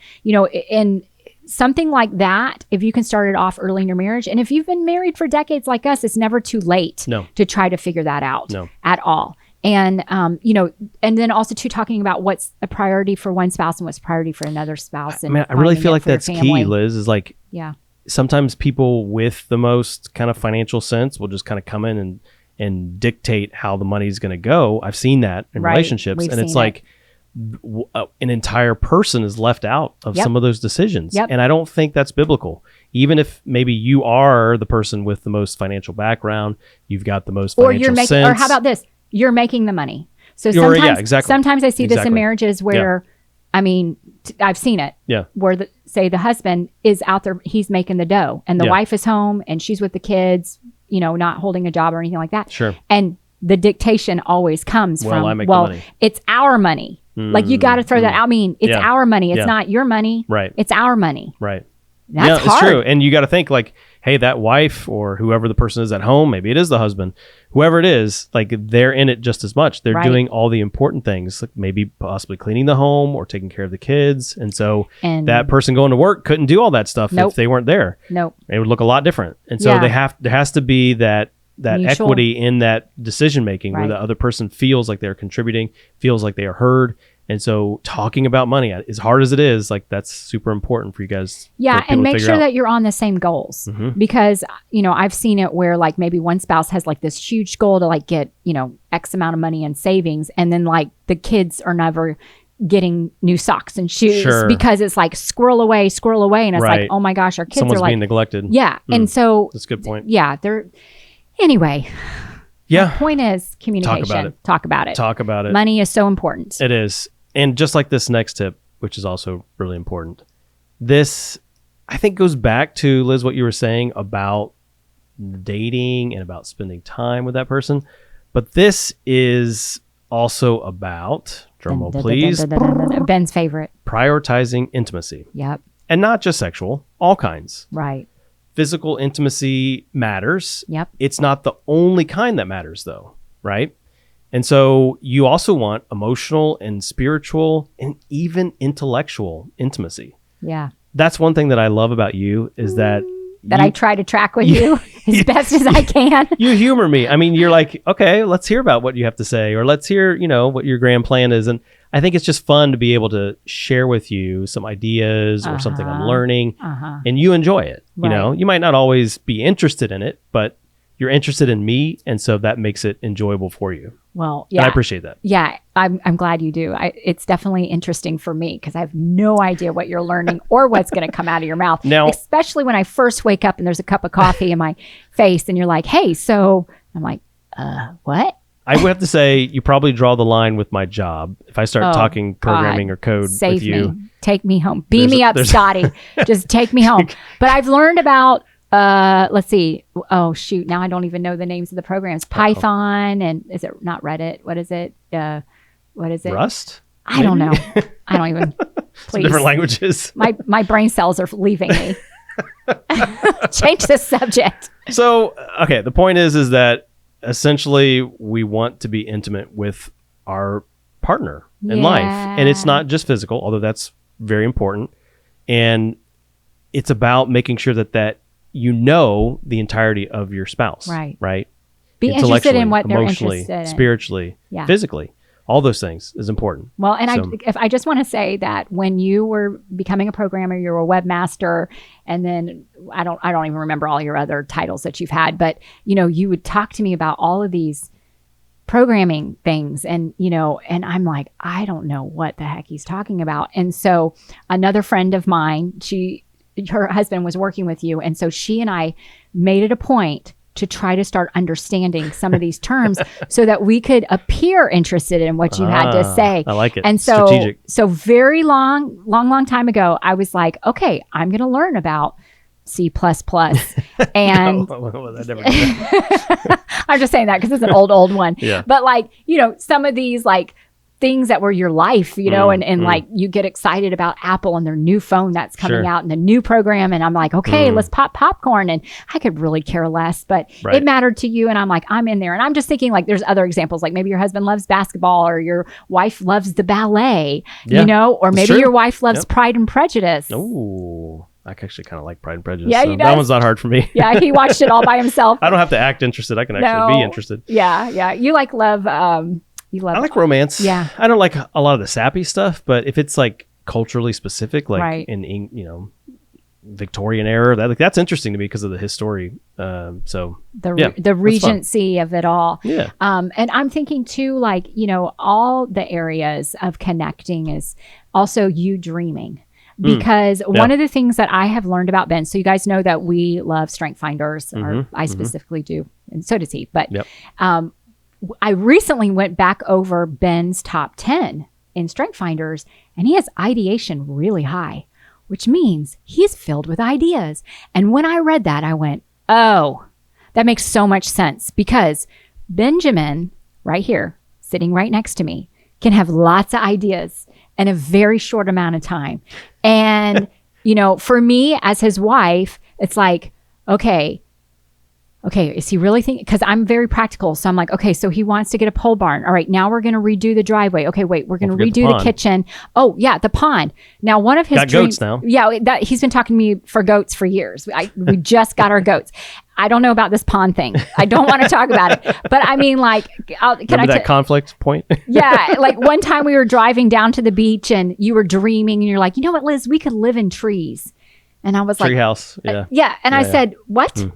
and something like that. If you can start it off early in your marriage, and if you've been married for decades like us, it's never too late to try to figure that out at all. And, and then also too, talking about what's a priority for one spouse and what's a priority for another spouse. And I really feel like that's key, Liz, is like, sometimes people with the most kind of financial sense will just kind of come in and dictate how the money's going to go. I've seen that in relationships. And it's like an entire person is left out of some of those decisions. And I don't think that's biblical. Even if maybe you are the person with the most financial background, you've got the most financial sense. Or how about this? You're making the money. So sometimes I see this in marriages where, I mean, I've seen it. Where the husband is out there, he's making the dough, and the wife is home and she's with the kids, not holding a job or anything like that. Sure. And the dictation always comes from, I make the money. It's our money. Like, you got to throw that out. I mean, it's our money. It's not your money. Right. It's our money. Right. That's hard. It's true. And you got to think, like, hey, that wife or whoever the person is at home, maybe it is the husband, whoever it is, like, they're in it just as much. They're doing all the important things, like maybe possibly cleaning the home or taking care of the kids. And so that person going to work couldn't do all that stuff if they weren't there. It would look a lot different. And so there has to be that mutual equity in that decision making where the other person feels like they're contributing, feels like they are heard. And so talking about money, as hard as it is, like, that's super important for you guys. Yeah. And make sure that you're on the same goals, because, I've seen it where, like, maybe one spouse has like this huge goal to, like, get, X amount of money in savings. And then, like, the kids are never getting new socks and shoes because it's like squirrel away. And it's like, oh my gosh, our kids Someone's are like being neglected. Yeah. And so that's a good point. Yeah. Anyway. Yeah. The point is communication. Talk about it. Money is so important. It is. And just like this next tip, which is also really important, this, I think, goes back to, Liz, what you were saying about dating and about spending time with that person. But this is also about, drumroll please, Ben's favorite, prioritizing intimacy. Yep. And not just sexual, all kinds. Right. Physical intimacy matters. Yep. It's not the only kind that matters, though, right? And so you also want emotional and spiritual and even intellectual intimacy. Yeah. That's one thing that I love about you, is that I try to track with you as best as I can. You humor me. I mean, you're like, okay, let's hear about what you have to say, or let's hear, what your grand plan is. And I think it's just fun to be able to share with you some ideas or something I'm learning, and you enjoy it. Right. You might not always be interested in it, but you're interested in me, and so that makes it enjoyable for you. Well, yeah. And I appreciate that. Yeah, I'm glad you do. It's definitely interesting for me because I have no idea what you're learning or what's going to come out of your mouth. Now, especially when I first wake up and there's a cup of coffee in my face and you're like, hey, so I'm like, what? I would have to say you probably draw the line with my job. If I start talking programming or code with you. Me. Take me home. Beam me up, Scotty. Just take me home. But I've learned about let's see. Oh shoot! Now I don't even know the names of the programs. Python and is it not Reddit? What is it? What is it? Rust? I don't know. I don't even. Please. Different languages. My brain cells are leaving me. Change the subject. So okay, the point is that essentially we want to be intimate with our partner in life, and it's not just physical, although that's very important, and it's about making sure that the entirety of your spouse, right? Be interested in what they're emotionally, interested in. Spiritually, physically, all those things is important. Well, and I just want to say that when you were becoming a programmer, you were a webmaster, and then I don't even remember all your other titles that you've had, but you would talk to me about all of these programming things, and and I'm like, I don't know what the heck he's talking about. And so another friend of mine, her husband was working with you. And so she and I made it a point to try to start understanding some of these terms so that we could appear interested in what you had to say. I like it. And so, strategic. So very long time ago, I was like, okay, I'm going to learn about C++. And No, I never did that. I'm just saying that because it's an old one. Yeah. But like, some of these like things that were your life, and like you get excited about Apple and their new phone that's coming out and the new program. And I'm like, okay, let's pop popcorn. And I could really care less, but it mattered to you. And I'm like, I'm in there. And I'm just thinking like there's other examples, like maybe your husband loves basketball or your wife loves the ballet, or maybe your wife loves Pride and Prejudice. Oh, I actually kind of like Pride and Prejudice. Yeah, so that one's not hard for me. Yeah, he watched it all by himself. I don't have to act interested. I can actually be interested. Yeah. You like love... I like romance. Yeah. I don't like a lot of the sappy stuff, but if it's like culturally specific, like in Victorian era, that's interesting to me because of the history. The regency of it all. Yeah. And I'm thinking too, like, all the areas of connecting is also you dreaming. Because one of the things that I have learned about Ben, so you guys know that we love Strength Finders, or I specifically do, and so does he. But I recently went back over Ben's top 10 in Strength Finders, and he has ideation really high, which means he's filled with ideas. And when I read that, I went, oh, that makes so much sense, because Benjamin, right here, sitting right next to me, can have lots of ideas in a very short amount of time. And, for me as his wife, it's like, okay, is he really thinking? Because I'm very practical. So I'm like, okay, so he wants to get a pole barn. All right, now we're going to redo the driveway. Okay, wait, we're going to redo the kitchen. Oh, yeah, the pond. Now, one of his dreams, goats now. Yeah, he's been talking to me for goats for years. We just got our goats. I don't know about this pond thing. I don't want to talk about it. But I mean, like, that conflict point? Yeah, like one time we were driving down to the beach and you were dreaming and you're like, you know what, Liz, we could live in trees. And I was like, treehouse. Yeah. And I said, what?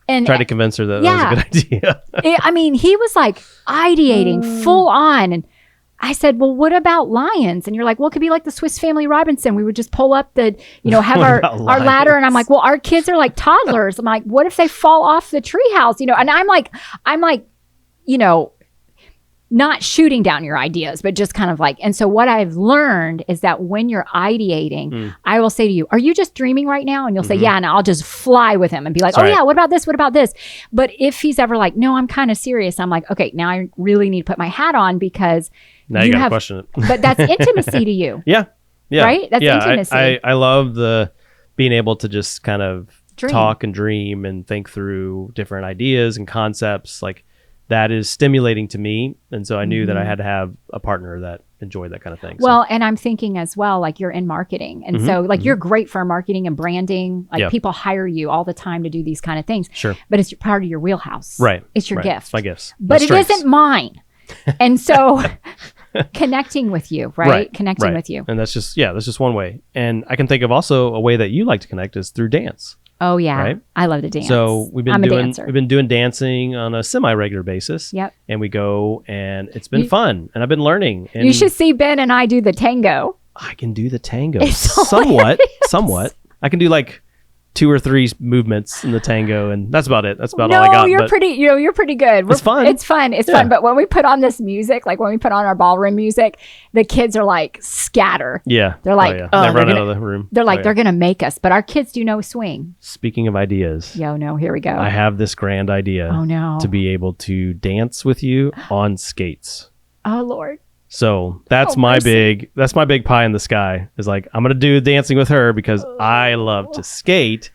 And tried to convince her that was a good idea. I mean, he was like ideating full on. And I said, well, what about lions? And you're like, well, it could be like the Swiss Family Robinson. We would just pull up have our ladder. And I'm like, well, our kids are like toddlers. I'm like, what if they fall off the treehouse? And I'm like, not shooting down your ideas, but just kind of like, and so what I've learned is that when you're ideating, I will say to you, are you just dreaming right now? And you'll say, yeah. And I'll just fly with him and be like, yeah, what about this? What about this? But if he's ever like, no, I'm kind of serious. I'm like, okay, now I really need to put my hat on, because now you got to question it. But that's intimacy to you. Yeah. Right? That's intimacy. I love the being able to just kind of dream. Talk and dream and think through different ideas and concepts. Like, that is stimulating to me. And so I knew that I had to have a partner that enjoyed that kind of thing. Well, and I'm thinking as well, like you're in marketing. And so like you're great for marketing and branding. Like people hire you all the time to do these kind of things. Sure. But it's part of your wheelhouse. Right. It's your gift. It's my gifts. But it isn't mine. And so connecting with you, right? Connecting with you. And that's just one way. And I can think of also a way that you like to connect is through dance. Oh yeah, right? I love to dance. So we've been doing dancing on a semi-regular basis. Yep. And we go, and it's been fun, and I've been learning. And you should see Ben and I do the tango. I can do the tango somewhat. I can do like 2 or 3 movements in the tango, and that's about it. That's about all I got. You're pretty good. It's fun. It's fun. But when we put on this music, like when we put on our ballroom music, the kids are like scatter. Yeah. They're like, they run out of the room. They're like, they're going to make us. But our kids do know swing. Speaking of ideas. Here we go. I have this grand idea. Oh no. To be able to dance with you on skates. Oh Lord. So that's my big pie in the sky, is like, I'm going to do dancing with her because I love to skate.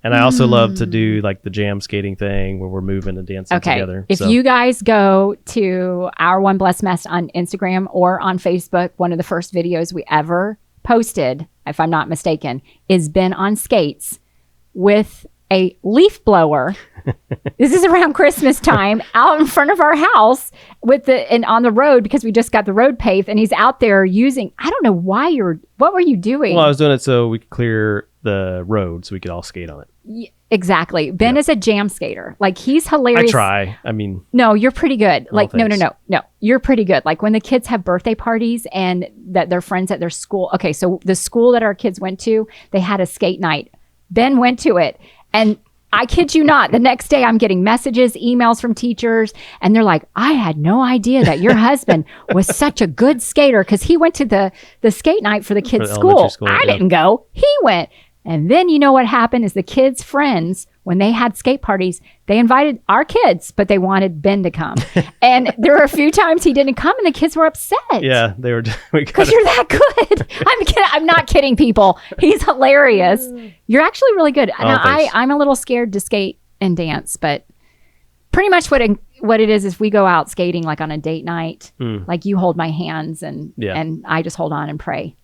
And I also love to do like the jam skating thing where we're moving and dancing together. If you guys go to our One Blessed Mess on Instagram or on Facebook, one of the first videos we ever posted, if I'm not mistaken, is Ben on skates with a leaf blower. This is around Christmas time, out in front of our house and on the road, because we just got the road paved, and he's out there using, I don't know what were you doing? Well, I was doing it so we could clear the road so we could all skate on it. Exactly. Ben is a jam skater. Like, he's hilarious. I try. I mean, no, you're pretty good. Like, no, you're pretty good. Like when the kids have birthday parties and that their friends at their school. Okay. So the school that our kids went to, they had a skate night. Ben went to it, and I kid you not, the next day I'm getting messages, emails from teachers, and they're like, I had no idea that your husband was such a good skater, because he went to the skate night for the kids' school. I didn't go. He went. And then you know what happened is the kids' friends, when they had skate parties, they invited our kids, but they wanted Ben to come. And there were a few times he didn't come and the kids were upset. Yeah, they were. Because you're that good. I'm kidding. I'm not kidding, people. He's hilarious. You're actually really good. Oh, Now, thanks. I'm a little scared to skate and dance, but pretty much what it is we go out skating like on a date night. Like you hold my hands and I just hold on and pray.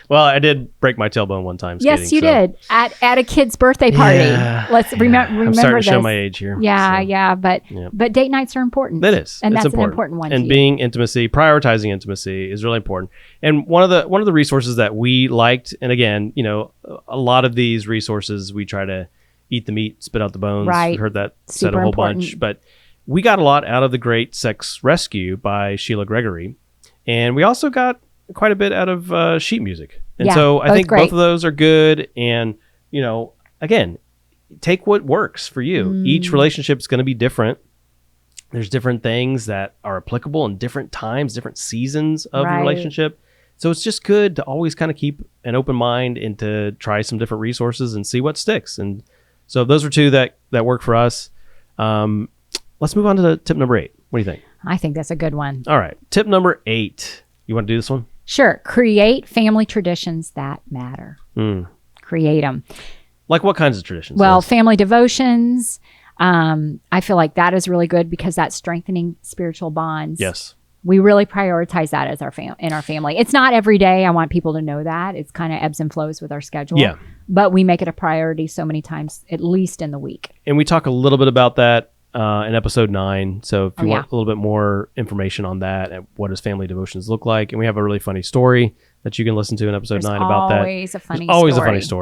Well, I did break my tailbone one time skating. Yes, you did at a kid's birthday party. Yeah, Let's remember. I'm starting to show this. my age here. Yeah, but date nights are important. It is. And it's that's an important one. And to being prioritizing intimacy is really important. And one of the resources that we liked, and again, a lot of these resources we try to eat the meat, spit out the bones. Right. We've heard that said Super a whole important. bunch, but we got a lot out of The Great Sex Rescue by Sheila Gregory, and we also got quite a bit out of sheet music. And so I think both of those are good. And, again, take what works for you. Each relationship is going to be different. There's different things that are applicable in different times, different seasons of the relationship. So it's just good to always kind of keep an open mind and to try some different resources and see what sticks. And so those are two that work for us. Let's move on to tip number 8. What do you think? I think that's a good one. All right. Tip number 8. You want to do this one? Sure. Create family traditions that matter. Create them. Like what kinds of traditions? Well, family devotions. I feel like that is really good because that's strengthening spiritual bonds. Yes. We really prioritize that as in our family. It's not every day. I want people to know that. It's kind of ebbs and flows with our schedule. Yeah. But we make it a priority so many times, at least in the week. And we talk a little bit about that in episode 9. So if you want a little bit more information on that and what does family devotions look like, and we have a really funny story that you can listen to in episode 9 about that. Always a funny story.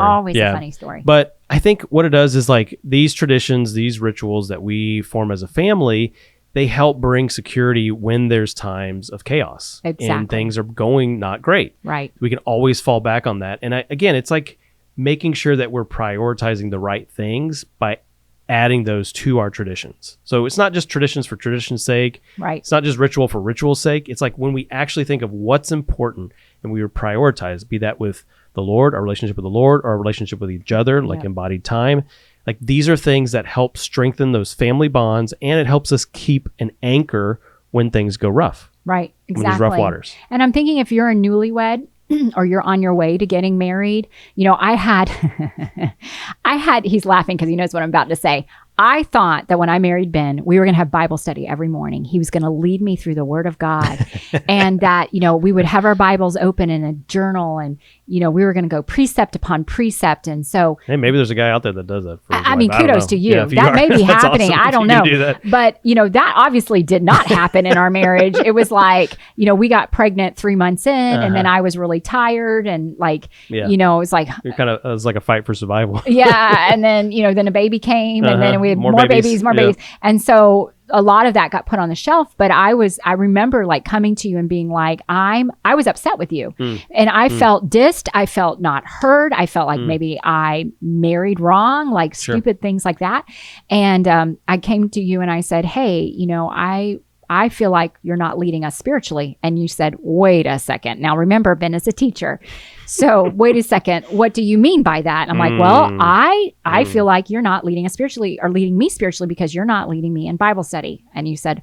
Always a funny story. But I think what it does is like these traditions, these rituals that we form as a family, they help bring security when there's times of chaos and things are going not great. Right. We can always fall back on that. And again, it's like making sure that we're prioritizing the right things by adding those to our traditions. So it's not just traditions for tradition's sake. Right. It's not just ritual for ritual's sake. It's like when we actually think of what's important and we prioritize, be that with the Lord, our relationship with the Lord, or our relationship with each other, like embodied time. Like these are things that help strengthen those family bonds, and it helps us keep an anchor when things go rough. Right. Exactly. When there's rough waters. And I'm thinking if you're a newlywed or you're on your way to getting married, I had, he's laughing because he knows what I'm about to say. I thought that when I married Ben, we were going to have Bible study every morning. He was going to lead me through the Word of God and that, we would have our Bibles open in a journal and, we were going to go precept upon precept. And so, hey, maybe there's a guy out there that does that. For his I mean, life. kudos to you. Yeah, that may be happening. Awesome I don't know. Do that. But, that obviously did not happen in our marriage. It was like, we got pregnant 3 months in and then I was really tired and like, it was like. It was like a fight for survival. Yeah. And then, then a baby came and then we had more babies. Yeah. And so a lot of that got put on the shelf, but I remember like coming to you and being like, I was upset with you and I felt dissed. I felt not heard. I felt like maybe I married wrong, like stupid things like that. And I came to you and I said, hey, I feel like you're not leading us spiritually. And you said, wait a second. Now, remember, Ben is a teacher. So wait a second. What do you mean by that? And I'm like, well, I feel like you're not leading us spiritually or leading me spiritually because you're not leading me in Bible study. And you said,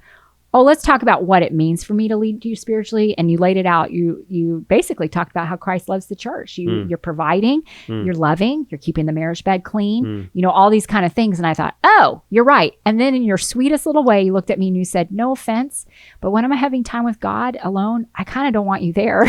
oh, let's talk about what it means for me to lead you spiritually. And you laid it out. You basically talked about how Christ loves the church. You're providing, you're loving, you're keeping the marriage bed clean, all these kind of things. And I thought, oh, you're right. And then in your sweetest little way, you looked at me and you said, no offense, but when I'm having time with God alone, I kind of don't want you there.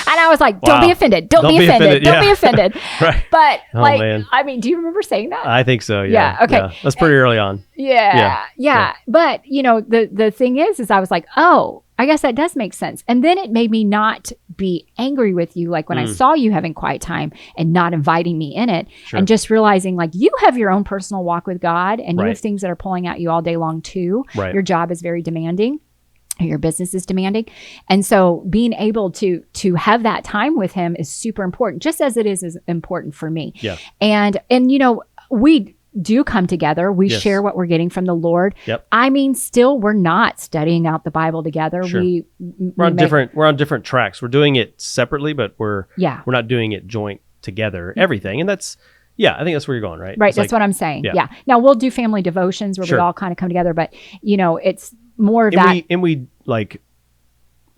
And I was like, don't be offended. Don't be offended. Don't be offended. Right. But man. I mean, do you remember saying that? I think so. Yeah. Okay. Yeah. That's pretty early on. Yeah. But the thing is I was like, oh, I guess that does make sense. And then it made me not be angry with you. Like when I saw you having quiet time and not inviting me in it and just realizing like you have your own personal walk with God and you have things that are pulling at you all day long too. Right. Your job is very demanding. Your business is demanding. And so being able to have that time with him is super important, just as it is important for me. Yeah. And do come together. We Yes. share what we're getting from the Lord. Yep. I mean, still, we're not studying out the Bible together. Sure. We're We're on different tracks. We're doing it separately, but we're Yeah. not doing it joint together. Everything, and that's I think that's where you're going, right? Right. It's That's like, what I'm saying. yeah. Yeah. Now we'll do family devotions where Sure. we all kind of come together, but it's more of and that. we like,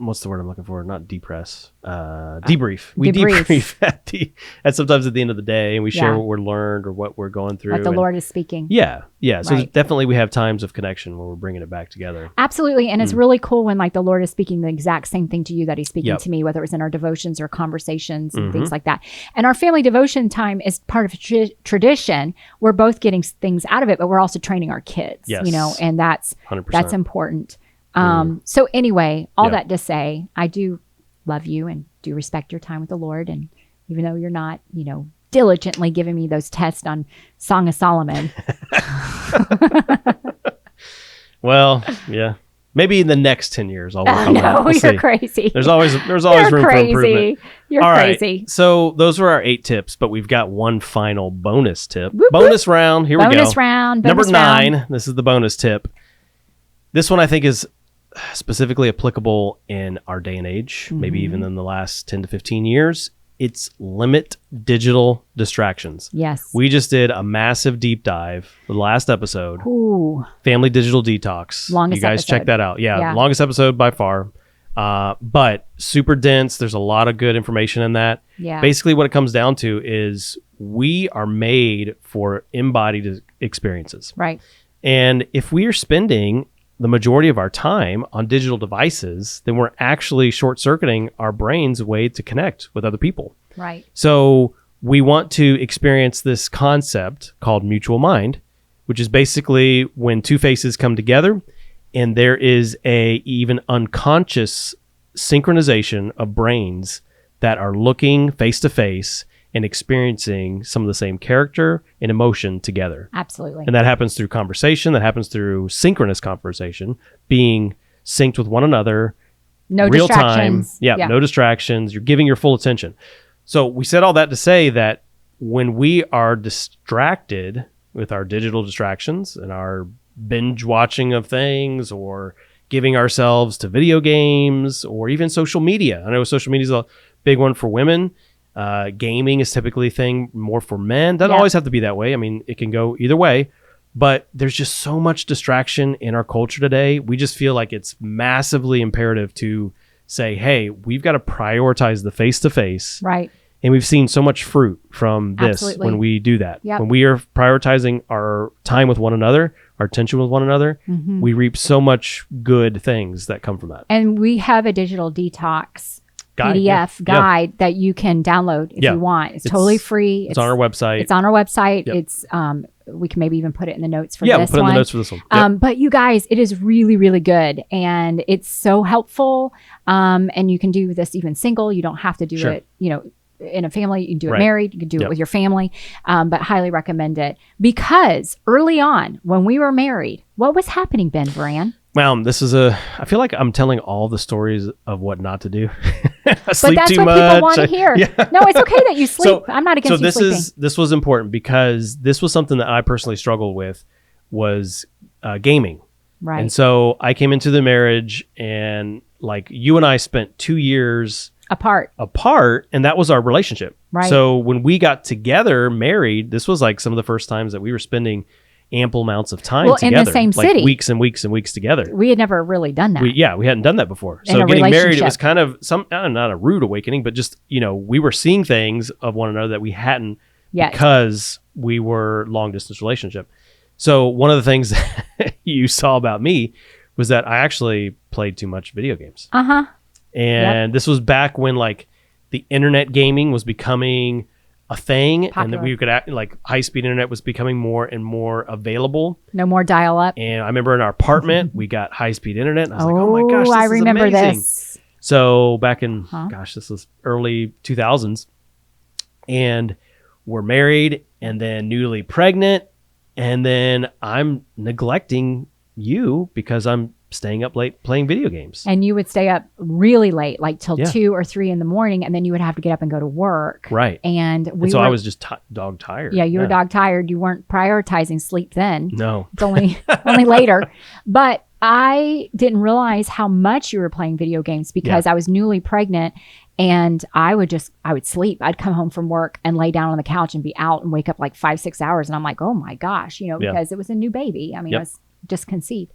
what's the word I'm looking for? Not depress, debrief. We Debrief. debrief at sometimes at the end of the day, and we share Yeah. what we're learned or what we're going through. What the and- Lord is speaking. Yeah. So Right. definitely we have times of connection where we're bringing it back together. Absolutely. And it's really cool when like the Lord is speaking the exact same thing to you that he's speaking Yep. to me, whether it was in our devotions or conversations and things like that. And our family devotion time is part of tradition. We're both getting things out of it, but we're also training our kids, Yes. and that's 100%. important. So anyway, all Yeah. that to say, I do love you and do respect your time with the Lord. And even though you're not, diligently giving me those tests on Song of Solomon, Well, yeah. Maybe in the next 10 years I'll work on that. no, We'll you're see. crazy. There's always You're room for crazy. improvement. You're All right. crazy. So those were our 8 tips, but we've got one final bonus tip. Whoop, bonus round. Here we go. Bonus round. Number bonus 9. round. This is the bonus tip. This one I think is specifically applicable in our day and age, maybe even in the last 10 to 15 years. It's limit digital distractions. Yes. We just did a massive deep dive the last episode, Ooh. Family Digital Detox. Longest you guys episode. check that out. Yeah. Longest episode by far. But super dense. There's a lot of good information in that. Yeah. Basically, what it comes down to is we are made for embodied experiences. Right. And if we are spending the majority of our time on digital devices, then we're actually short-circuiting our brain's way to connect with other people. Right. So we want to experience this concept called mutual mind, which is basically when two faces come together and there is a even unconscious synchronization of brains that are looking face to face and experiencing some of the same character and emotion together. Absolutely. And that happens through conversation, that happens through synchronous conversation, being synced with one another, No real time. distractions. Yeah, no distractions. You're giving your full attention. So we said all that to say that when we are distracted with our digital distractions and our binge watching of things or giving ourselves to video games or even social media. I know social media is a big one for women. Gaming is typically a thing more for men. Doesn't always have to be that way. I mean, it can go either way. But there's just so much distraction in our culture today. We just feel like it's massively imperative to say, hey, we've got to prioritize the face-to-face. Right. And we've seen so much fruit from this Absolutely. when we do that. Yep. When we are prioritizing our time with one another, our attention with one another, we reap so much good things that come from that. And we have a digital detox Guide, PDF guide that you can download if Yeah. you want. It's totally free. It's on our website. It's on our website. Yep. It's we can maybe even put it in the notes for We'll this put it in one. the notes for this one. Yep. But you guys, it is really, really good. And it's so helpful. And you can do this even single. You don't have to do Sure. it, in a family. You can do it Right. married. You can do Yep. it with your family. But highly recommend it. Because early on, when we were married, what was happening, Ben Varan? Wow, I feel like I'm telling all the stories of what not to do. I But sleep that's too what much. people want to hear. No, it's okay that you sleep. I'm not against you sleeping. This was important because this was something that I personally struggled with was gaming. Right. And so I came into the marriage and like you and I spent 2 years Apart. and that was our relationship. Right. So when we got together, married, this was like some of the first times that we were spending ample amounts of time in together. the same like city. Weeks and weeks and weeks together. We had never really done that. We hadn't done that before. In So a getting married, it relationship. was kind of not a rude awakening, but just, we were seeing things of one another that we hadn't Yet. because we were long distance relationship. So one of the things that you saw about me was that I actually played too much video games. Uh-huh. And this was back when like the internet gaming was becoming a thing and that Popular. we could like high speed internet was becoming more and more avavel. No more dial-up. And I remember in our apartment, we got high speed internet. And I was like, oh my gosh, this I is remember amazing. this. So back in, Uh-huh. this was early 2000s. And we're married and then newly pregnant. And then I'm neglecting you because I'm staying up late playing video games. And you would stay up really late, like till Yeah. 2 or 3 in the morning, and then you would have to get up and go to work. Right. And so I was just dog tired. Yeah, you were dog tired. You weren't prioritizing sleep then. No. It's only later. But I didn't realize how much you were playing video games because I was newly pregnant, and I would sleep. I'd come home from work and lay down on the couch and be out and wake up like 5-6 hours. And I'm like, oh my gosh, because it was a new baby. I mean, I was just conceived.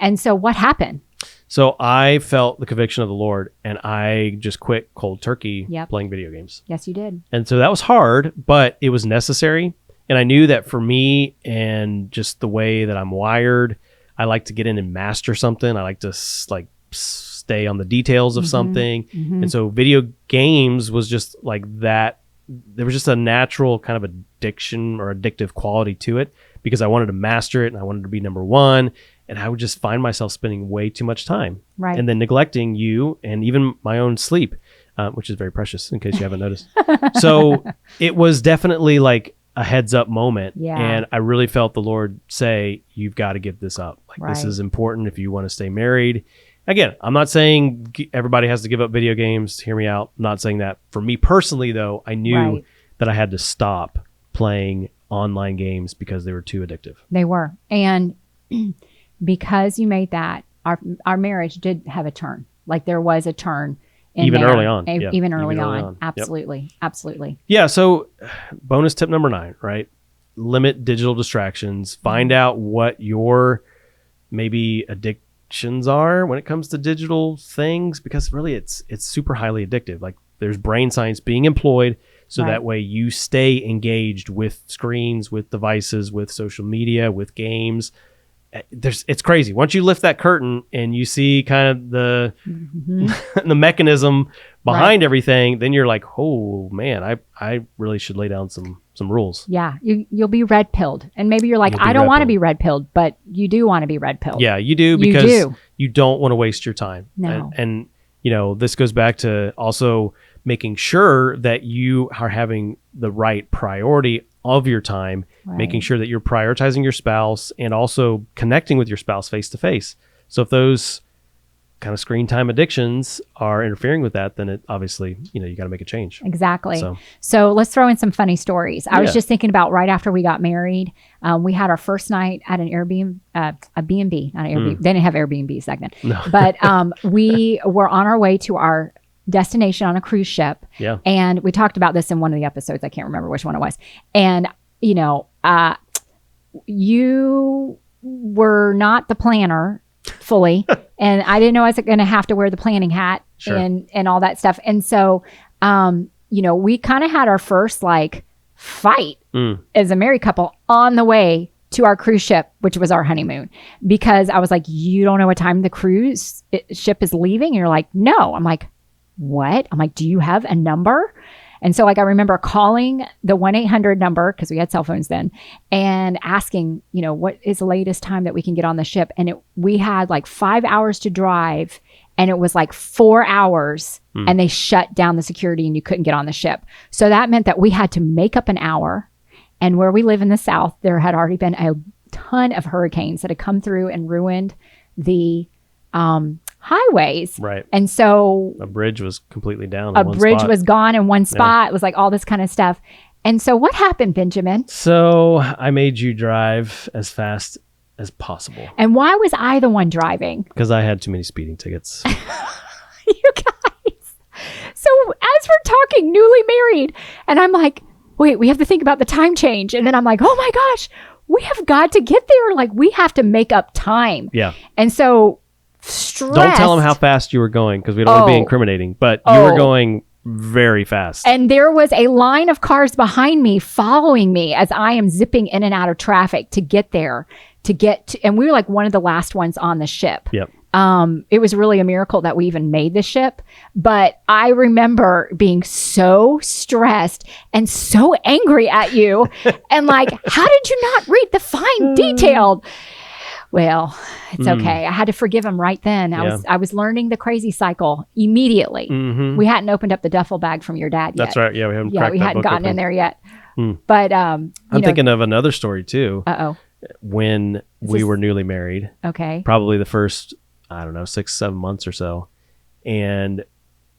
And so what happened? So I felt the conviction of the Lord, and I just quit cold turkey playing video games. Yes, you did. And so that was hard, but it was necessary. And I knew that for me and just the way that I'm wired, I like to get in and master something. I like to stay on the details of something. And so video games was just like that. There was just a natural kind of addiction or addictive quality to it because I wanted to master it and I wanted to be number one. And I would just find myself spending way too much time. Right. And then neglecting you and even my own sleep, which is very precious in case you haven't noticed. So it was definitely like a heads up moment. Yeah. And I really felt the Lord say, you've got to give this up. Like this is important if you want to stay married. Again, I'm not saying everybody has to give up video games. Hear me out. I'm not saying that. For me personally, though, I knew that I had to stop playing online games because they were too addictive. They were. And because you made that, our marriage did have a turn. Like there was a turn. Even early on. Even early on. Absolutely. Yep. Absolutely. Yeah. So bonus tip number 9, right? Limit digital distractions. Find out what your maybe addictions are when it comes to digital things, because really it's super highly addictive. Like there's brain science being employed so that way you stay engaged with screens, with devices, with social media, with games. It's crazy. Once you lift that curtain and you see kind of the the mechanism behind everything, then you're like, oh man, I really should lay down some rules. Yeah, you'll be red pilled, and maybe you're like, I don't want to be red pilled, but you do want to be red pilled. Yeah, you do, because you don't want to waste your time. No, and this goes back to also making sure that you are having the right priority of your time, making sure that you're prioritizing your spouse and also connecting with your spouse face to face. So if those kind of screen time addictions are interfering with that, then it obviously, you got to make a change. Exactly. So let's throw in some funny stories. I was just thinking about right after we got married, we had our first night at an Airbnb, a B&B, not an Airbnb. They didn't have Airbnbs back then. No. But we were on our way to our destination on a cruise ship. Yeah. And we talked about this in one of the episodes. I can't remember which one it was. And, you were not the planner fully. And I didn't know I was going to have to wear the planning hat and all that stuff. And so, we kind of had our first fight as a married couple on the way to our cruise ship, which was our honeymoon, because I was like, you don't know what time the cruise ship is leaving? And you're like, no. I'm like, what? I'm like, do you have a number? And so I remember calling the 1-800 number, because we had cell phones then, and asking, what is the latest time that we can get on the ship? And we had 5 hours to drive, and it was 4 hours, and they shut down the security and you couldn't get on the ship. So that meant that we had to make up an hour. And where we live in the South, there had already been a ton of hurricanes that had come through and ruined the highways. Right. And so a bridge was completely down. A bridge was gone in one spot. It was all this kind of stuff. And so what happened, Benjamin? So I made you drive as fast as possible. And why was I the one driving? Because I had too many speeding tickets. You guys. So as we're talking, newly married, and I'm like, wait, we have to think about the time change. And then I'm like, oh my gosh, we have got to get there. We have to make up time. Yeah. And so stressed. Don't tell them how fast you were going, because we don't want to be incriminating, but you were going very fast. And there was a line of cars behind me following me as I am zipping in and out of traffic to get there, and we were one of the last ones on the ship. Yep. It was really a miracle that we even made the ship. But I remember being so stressed and so angry at you and how did you not read the fine detailed? Well, it's okay. I had to forgive him right then. I was learning the crazy cycle immediately. Mm-hmm. We hadn't opened up the duffel bag from your dad yet. That's right. Yeah, we hadn't gotten in there yet. But I'm thinking of another story too. Uh-oh. When we were newly married. Okay. Probably the first I don't know, 6-7 months or so. And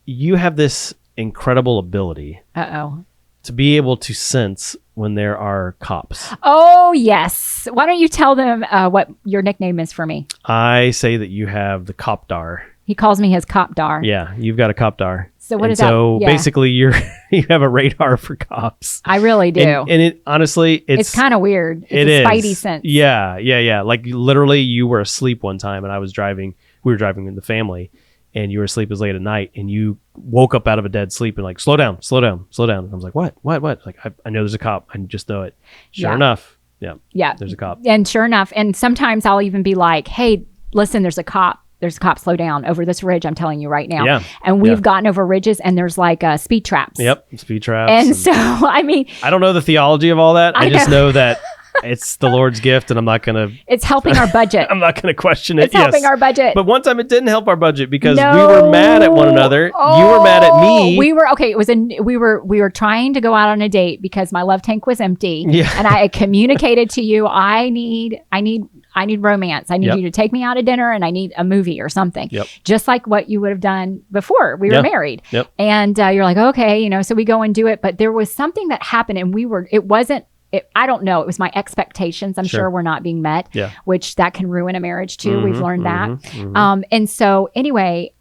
you have this incredible ability to be able to sense when there are cops. Oh, yes. Why don't you tell them what your nickname is for me? I say that you have the copdar. He calls me his copdar. Yeah, you've got a copdar. So what is that? So basically, you have a radar for cops. I really do. And it honestly, it's kind of weird. It's a spidey sense. Yeah. Like literally, you were asleep one time, and I was driving. We were driving with the family, and you were asleep. It was late at night, and you woke up out of a dead sleep and like, slow down. And I was like, what? Like, I know there's a cop. I just know it. Sure enough, yeah, there's a cop. And sure enough, and sometimes I'll even be like, hey, listen, there's a cop. Slow down over this ridge. I'm telling you right now. Yeah. And we've gotten over ridges and there's like speed traps. Yep. Speed traps. And so, I mean, I don't know the theology of all that. I just know that it's the Lord's gift and I'm not going to. It's helping our budget. I'm not going to question it. It's helping our budget. But one time it didn't help our budget because we were mad at one another. You were mad at me. We were, okay. We were trying to go out on a date because my love tank was empty. Yeah. And I communicated to you, I need romance. I need you to take me out to dinner and I need a movie or something. Yep. Just like what you would have done before we were married. Yep. And you're like, okay, so we go and do it. But there was something that happened and I don't know. It was my expectations. I'm sure were not being met, which that can ruin a marriage too. We've learned that. And so anyway,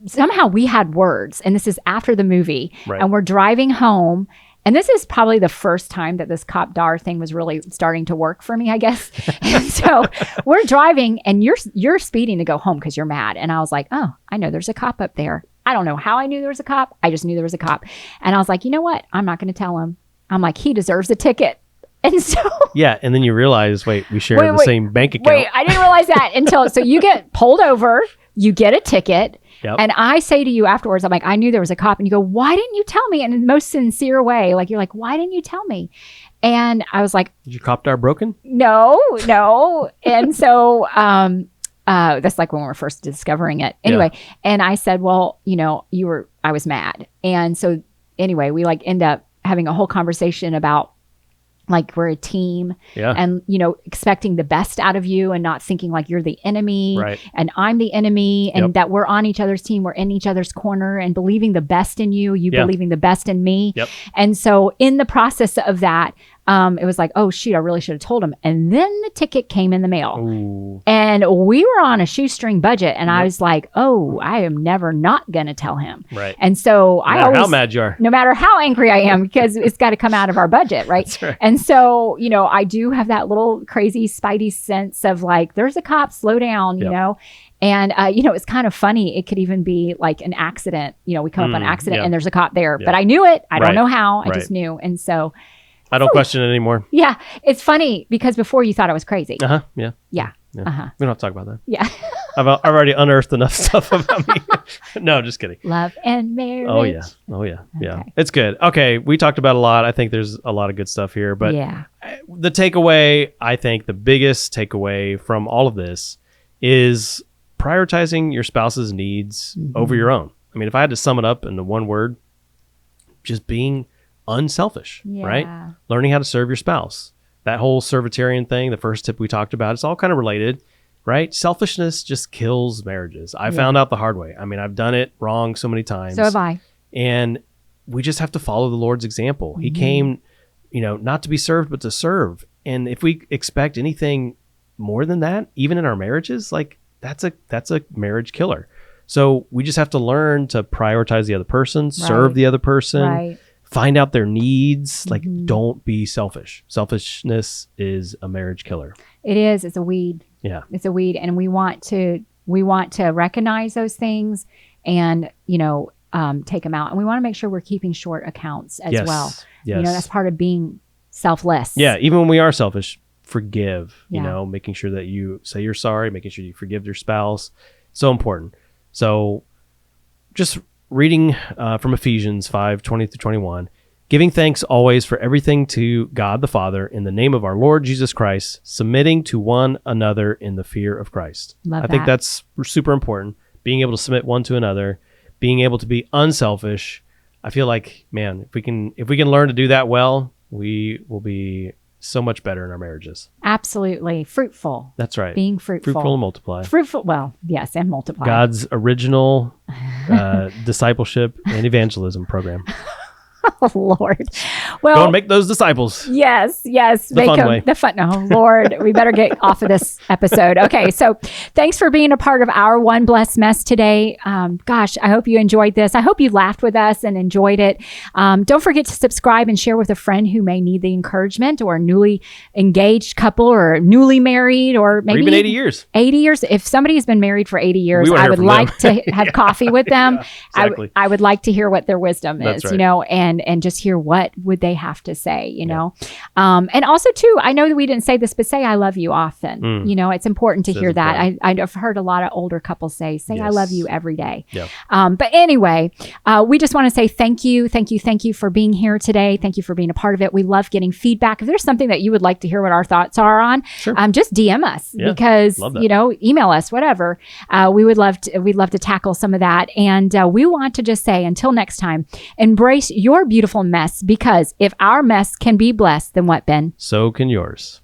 somehow we had words, and this is after the movie, and we're driving home. And this is probably the first time that this copdar thing was really starting to work for me, I guess. And so we're driving and you're speeding to go home because you're mad. And I was like, oh, I know there's a cop up there. I don't know how I knew there was a cop. I just knew there was a cop. And I was like, you know what? I'm not going to tell him. I'm like, he deserves a ticket. And so. Yeah. And then you realize, we share the same bank account. Wait, I didn't realize that so you get pulled over, you get a ticket. Yep. And I say to you afterwards, I'm like, I knew there was a cop. And you go, why didn't you tell me? And in the most sincere way, like, you're like, why didn't you tell me? And I was like, is your copdar broken? No. And so that's like when we were first discovering it. Anyway, and I said, well, I was mad. And so anyway, we like end up having a whole conversation about like we're a team and, expecting the best out of you and not thinking like you're the enemy and I'm the enemy and that we're on each other's team. We're in each other's corner and believing the best in you, believing the best in me. Yep. And so in the process of that, it was like, oh shoot, I really should have told him. And then the ticket came in the mail. Ooh. And we were on a shoestring budget. And I was like, oh, I am never not going to tell him. Right. And so how mad you are. No matter how angry I am, because it's got to come out of our budget. Right. That's right. And so, I do have that little crazy spidey sense of like, there's a cop, slow down, you know? And, it's kind of funny. It could even be like an accident. We come up on an accident and there's a cop there, but I knew it. I don't know how. I just knew. And so I don't question it anymore. Yeah. It's funny because before you thought I was crazy. Uh-huh. Yeah. Yeah. Uh-huh. We don't have to talk about that. Yeah. I've already unearthed enough stuff about me. No, just kidding. Love and marriage. Oh yeah. Yeah. It's good. Okay. We talked about a lot. I think there's a lot of good stuff here, but the takeaway, I think the biggest takeaway from all of this is prioritizing your spouse's needs over your own. I mean, if I had to sum it up into one word, just being unselfish, right? Learning how to serve your spouse. That whole servitarian thing, the first tip we talked about, it's all kind of related, right? Selfishness just kills marriages. I found out the hard way. I mean, I've done it wrong so many times. So have I. And we just have to follow the Lord's example. He came, not to be served, but to serve. And if we expect anything more than that, even in our marriages, like that's a marriage killer. So we just have to learn to prioritize the other person, serve the other person, find out their needs. Like, don't be selfish. Selfishness is a marriage killer. It is. It's a weed. Yeah. It's a weed. And we want to recognize those things and, take them out. And we want to make sure we're keeping short accounts as well. Yes. That's part of being selfless. Yeah. Even when we are selfish, forgive, making sure that you say you're sorry, making sure you forgive your spouse. So important. So just reading from Ephesians 5:20-21, giving thanks always for everything to God the Father in the name of our Lord Jesus Christ, submitting to one another in the fear of Christ. I think that's super important. Being able to submit one to another, being able to be unselfish. I feel like, man, if we can learn to do that well, we will be so much better in our marriages. Absolutely. Fruitful. That's right. Being fruitful. Fruitful and multiply. Fruitful. Well, yes, and multiply. God's original discipleship and evangelism program. Oh, Lord. Well, Go and make those disciples. Yes. The Make fun them way. the fun. Oh, Lord, we better get off of this episode. Okay. So thanks for being a part of our One Blessed Mess today. Gosh, I hope you enjoyed this. I hope you laughed with us and enjoyed it. Don't forget to subscribe and share with a friend who may need the encouragement, or a newly engaged couple, or newly married, or maybe even 80 years. 80 years. If somebody has been married for 80 years, We wanna I hear would from like them. to have coffee with them. Exactly. I would like to hear what their wisdom is, That's right. you know, and just hear what would they have to say, you know. And also too, I know that we didn't say this, but say I love you often. You know, it's important to Says hear it that. right. I've heard a lot of older couples say I Yes. love you every day. Yeah. But anyway, we just want to say thank you for being here today. Thank you for being a part of it. We love getting feedback. If there's something that you would like to hear what our thoughts are on, just DM us, because, love that. you know, email us, whatever. We'd love to tackle some of that. And we want to just say, until next time, embrace your beautiful mess, because if our mess can be blessed, then what, Ben? So can yours.